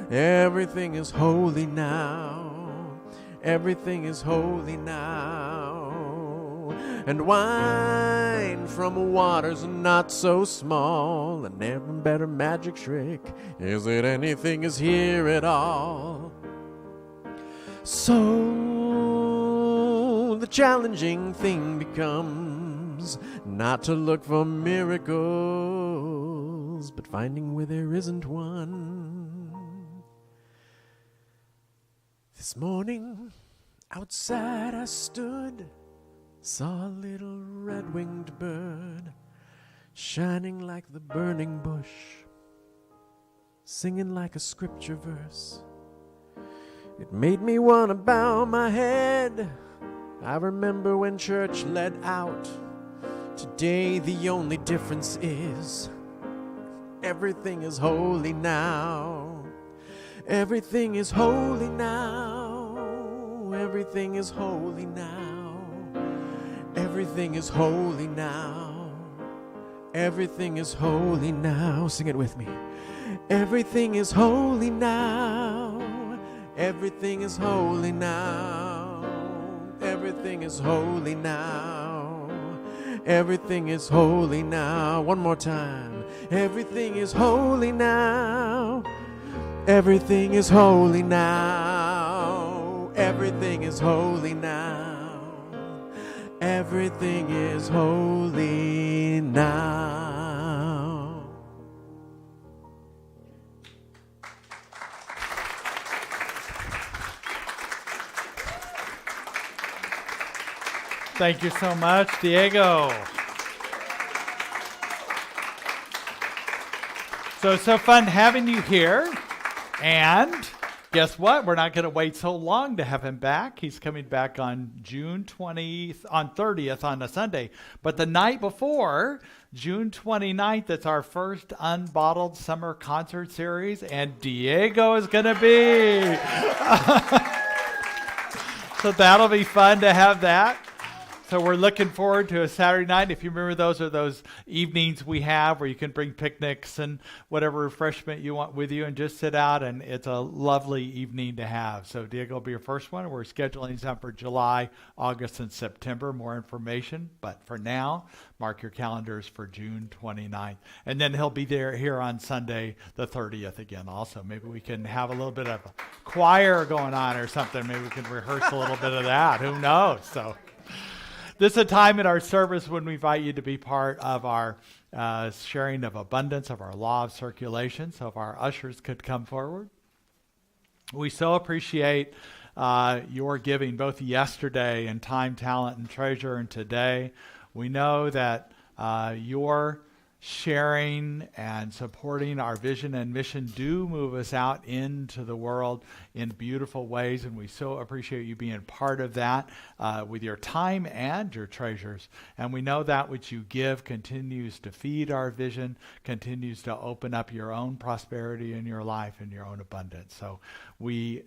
[SPEAKER 4] Everything is holy now. Everything is holy now. And wine from waters not so small, and never better magic trick is that anything is here at all. So the challenging thing becomes not to look for miracles, but finding where there isn't one. This morning, outside I stood, saw a little red-winged bird, shining like the burning bush, singing like a scripture verse. It made me want to bow my head. I remember when church led out. Today the only difference is everything is holy now. Everything is holy now. Everything is holy now. Everything is holy now. Everything is holy now. Sing it with me. Everything is holy now. Everything is holy now. Everything is holy now. Everything is holy now. One more time. Everything is holy now. Everything is holy now. Everything is holy now. Everything is holy now.
[SPEAKER 3] Thank you so much, Diego. So it's so fun having you here. And guess what? We're not going to wait so long to have him back. He's coming back on June 30th on a Sunday. But the night before, June 29th, it's our first unbottled summer concert series. And Diego is going to be. So that'll be fun to have that. So we're looking forward to a Saturday night. If you remember, those are those evenings we have where you can bring picnics and whatever refreshment you want with you and just sit out, and it's a lovely evening to have. So Diego will be your first one. We're scheduling some for July, August, and September. More information. But for now, mark your calendars for June 29th. And then he'll be here on Sunday the 30th again also. Maybe we can have a little bit of a choir going on or something. Maybe we can rehearse a little bit of that. Who knows? So this is a time in our service when we invite you to be part of our sharing of abundance, of our law of circulation. So if our ushers could come forward. We so appreciate your giving both yesterday in time, talent, and treasure, and today. We know that your sharing and supporting our vision and mission do move us out into the world in beautiful ways, and we so appreciate you being part of that with your time and your treasures. And we know that which you give continues to feed our vision, continues to open up your own prosperity in your life and your own abundance. So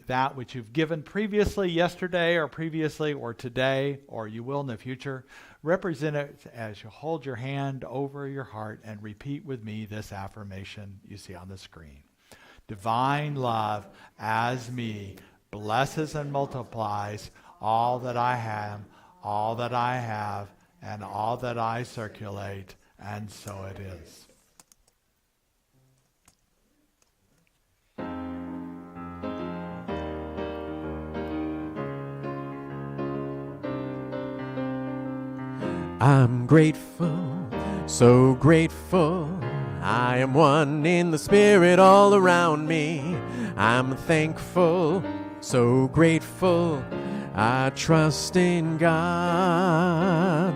[SPEAKER 3] that which you've given previously, yesterday or previously or today, or you will in the future, represent it as you hold your hand over your heart and repeat with me this affirmation you see on the screen. Divine love as me blesses and multiplies all that I am, all that I have, and all that I circulate, and so it is.
[SPEAKER 4] I'm grateful, so grateful. I am one in the Spirit all around me. I'm thankful, so grateful. I trust in God.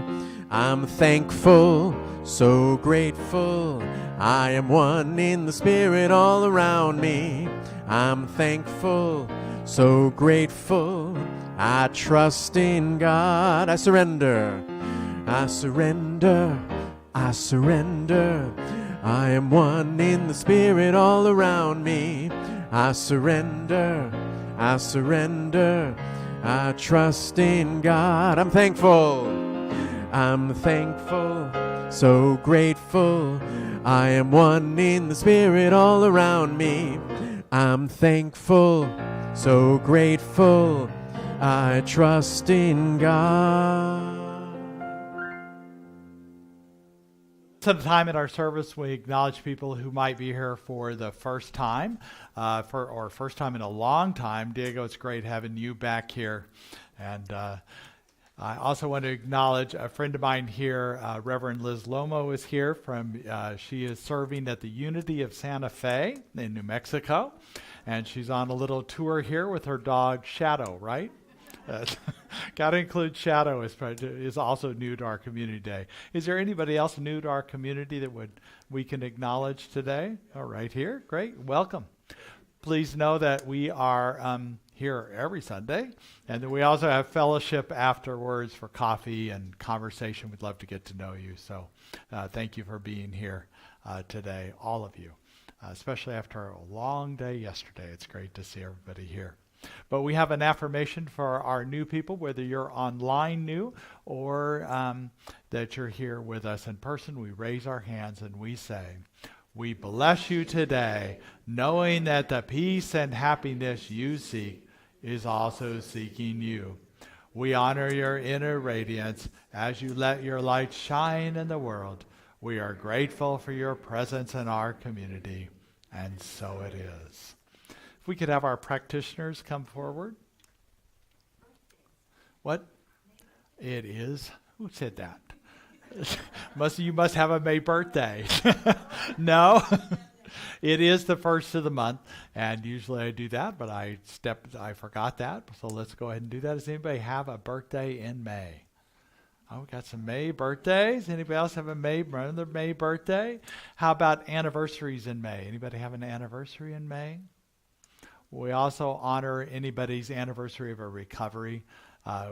[SPEAKER 4] I'm thankful, so grateful. I am one in the Spirit all around me. I'm thankful, so grateful. I trust in God. I surrender. I surrender. I surrender. I am one in the Spirit all around me. I surrender. I surrender. I trust in God. I'm thankful. I'm thankful, so grateful. I am one in the Spirit all around me. I'm thankful, so grateful. I trust in God.
[SPEAKER 3] At a time in our service, we acknowledge people who might be here for the first time, or first time in a long time. Diego, it's great having you back here. And I also want to acknowledge a friend of mine here, Reverend Liz Lomo is here. She is serving at the Unity of Santa Fe in New Mexico. And she's on a little tour here with her dog, Shadow, right? Got to include Shadow is also new to our community day. Is there anybody else new to our community that we can acknowledge today? Oh, right here. Great. Welcome. Please know that we are here every Sunday, and then we also have fellowship afterwards for coffee and conversation. We'd love to get to know you. So thank you for being here today, all of you, especially after a long day yesterday. It's great to see everybody here. But we have an affirmation for our new people, whether you're online new or that you're here with us in person. We raise our hands and we say, we bless you today, knowing that the peace and happiness you seek is also seeking you. We honor your inner radiance as you let your light shine in the world. We are grateful for your presence in our community, and so it is. If we could have our practitioners come forward. What? It is. Who said that? You must have a May birthday. No? It is the first of the month, and usually I do that, but I forgot that, so let's go ahead and do that. Does anybody have a birthday in May? Oh, we got some May birthdays. Anybody else have another May birthday? How about anniversaries in May? Anybody have an anniversary in May? We also honor anybody's anniversary of a recovery.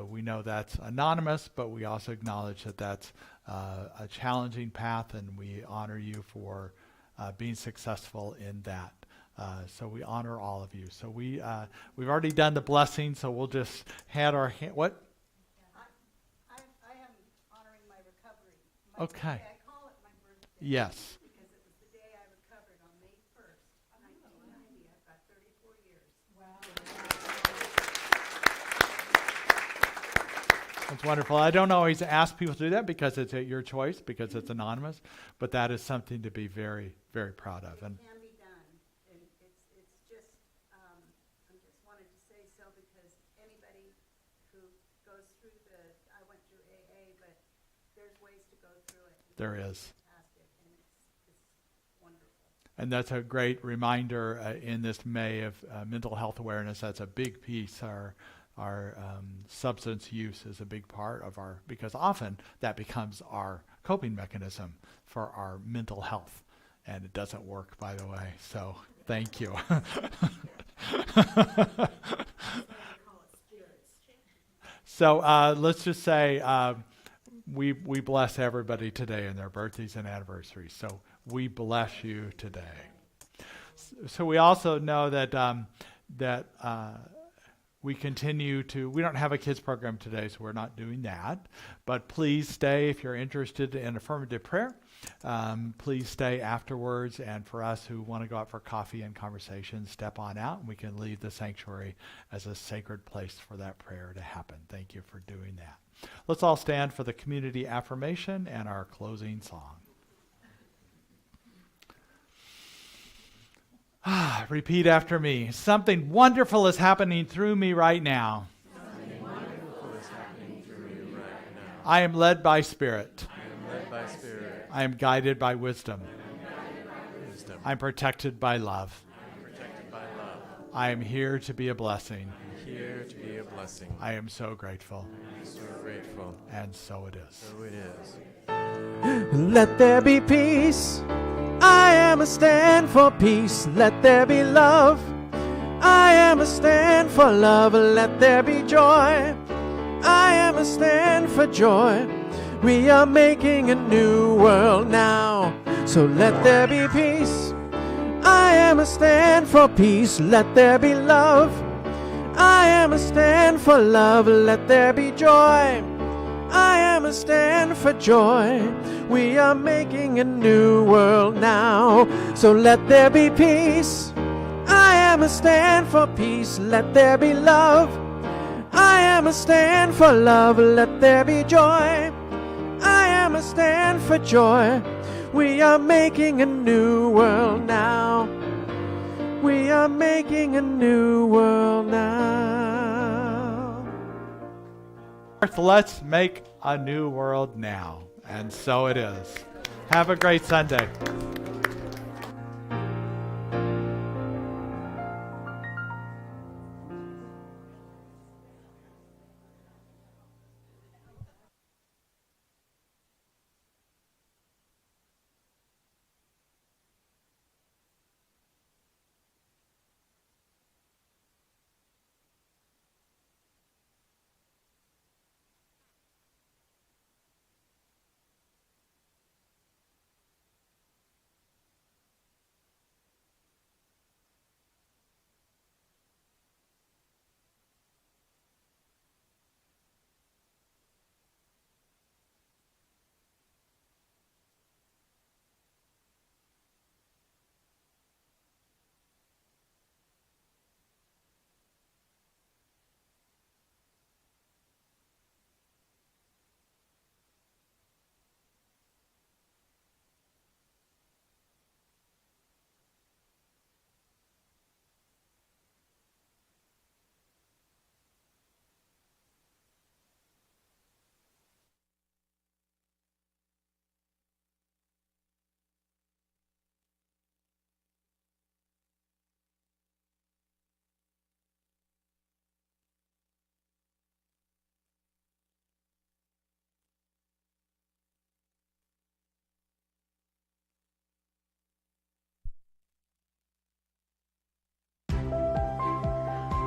[SPEAKER 3] We know that's anonymous, but we also acknowledge that that's a challenging path, and we honor you for being successful in that. So we honor all of you. So we've already done the blessing, so we'll just hand our hand. What?
[SPEAKER 6] I am honoring my recovery.
[SPEAKER 3] Okay.
[SPEAKER 6] Birthday, I call it my birthday.
[SPEAKER 3] Yes.
[SPEAKER 6] Because it was the day I recovered on May 1st, 1990. I've got 34 years. Wow.
[SPEAKER 3] That's wonderful. I don't always ask people to do that because it's at your choice, because it's anonymous, but that is something to be very, very proud of. And
[SPEAKER 6] it can be done. And it's just, I just wanted to say so because anybody who goes through I went through AA, but there's ways to go through it.
[SPEAKER 3] There is.
[SPEAKER 6] Fantastic, and it's wonderful.
[SPEAKER 3] And that's a great reminder in this May of mental health awareness. That's a big piece. Our substance use is a big part of because often that becomes our coping mechanism for our mental health. And it doesn't work, by the way. So thank you. So let's just say we bless everybody today in their birthdays and anniversaries. So we bless you today. So we also know that we continue we don't have a kids program today, so we're not doing that. But please stay if you're interested in affirmative prayer. Please stay afterwards. And for us who want to go out for coffee and conversation, step on out, and we can leave the sanctuary as a sacred place for that prayer to happen. Thank you for doing that. Let's all stand for the community affirmation and our closing song. Repeat after me. Something wonderful is happening through me right now.
[SPEAKER 4] Something wonderful is happening through me right now.
[SPEAKER 3] I am led by Spirit.
[SPEAKER 4] By Spirit.
[SPEAKER 3] I am guided by wisdom.
[SPEAKER 4] Wisdom.
[SPEAKER 3] I'm protected by love.
[SPEAKER 4] Protected by love.
[SPEAKER 3] I am here to be a blessing.
[SPEAKER 4] Here to be a blessing.
[SPEAKER 3] I am so grateful.
[SPEAKER 4] So grateful.
[SPEAKER 3] And so it is.
[SPEAKER 4] So it is. Let there be peace. I am a stand for peace. Let there be love. I am a stand for love. Let there be joy. I am a stand for joy. We are making a new world now. So let there be peace. I am a stand for peace. Let there be love. I am a stand for love. Let there be joy. I am a stand for joy. We are making a new world now. So let there be peace. I am a stand for peace. Let there be love. I am a stand for love. Let there be joy. I am a stand for joy. We are making a new world now. We are making a new world now.
[SPEAKER 3] Let's make a new world now. And so it is. Have a great Sunday.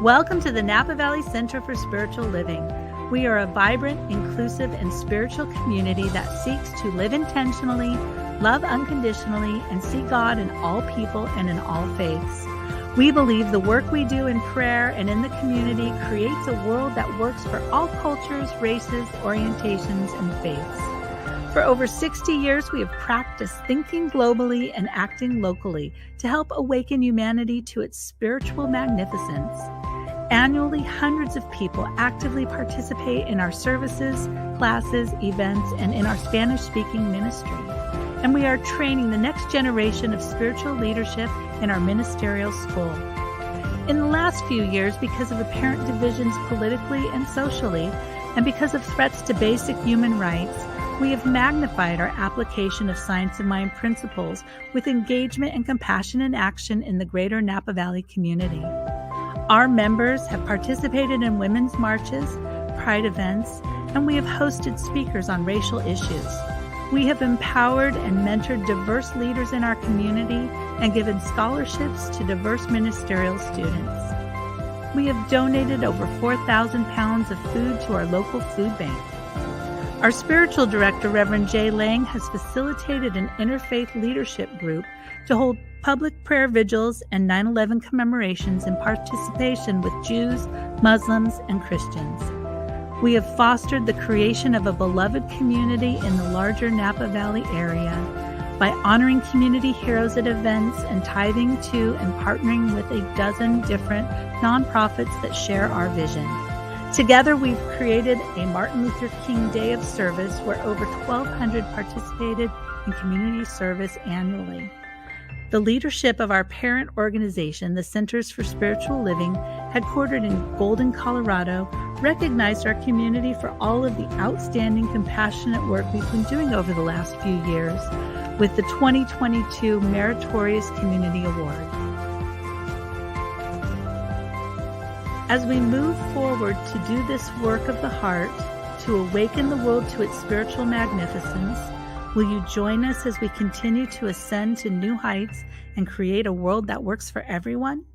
[SPEAKER 2] Welcome to the Napa Valley Center for Spiritual Living. We are a vibrant, inclusive, and spiritual community that seeks to live intentionally, love unconditionally, and see God in all people and in all faiths. We believe the work we do in prayer and in the community creates a world that works for all cultures, races, orientations, and faiths. For over 60 years, we have practiced thinking globally and acting locally to help awaken humanity to its spiritual magnificence. Annually, hundreds of people actively participate in our services, classes, events, and in our Spanish-speaking ministry. And we are training the next generation of spiritual leadership in our ministerial school. In the last few years, because of apparent divisions politically and socially, and because of threats to basic human rights, we have magnified our application of Science of Mind principles with engagement and compassion in action in the greater Napa Valley community. Our members have participated in women's marches, pride events, and we have hosted speakers on racial issues. We have empowered and mentored diverse leaders in our community and given scholarships to diverse ministerial students. We have donated over 4,000 pounds of food to our local food bank. Our spiritual director, Reverend Jay Lang, has facilitated an interfaith leadership group to hold public prayer vigils and 9/11 commemorations in participation with Jews, Muslims, and Christians. We have fostered the creation of a beloved community in the larger Napa Valley area by honoring community heroes at events and tithing to and partnering with a dozen different nonprofits that share our vision. Together, we've created a Martin Luther King Day of Service where over 1,200 participated in community service annually. The leadership of our parent organization, the Centers for Spiritual Living, headquartered in Golden, Colorado, recognized our community for all of the outstanding, compassionate work we've been doing over the last few years with the 2022 Meritorious Community Award. As we move forward to do this work of the heart, to awaken the world to its spiritual magnificence, will you join us as we continue to ascend to new heights and create a world that works for everyone?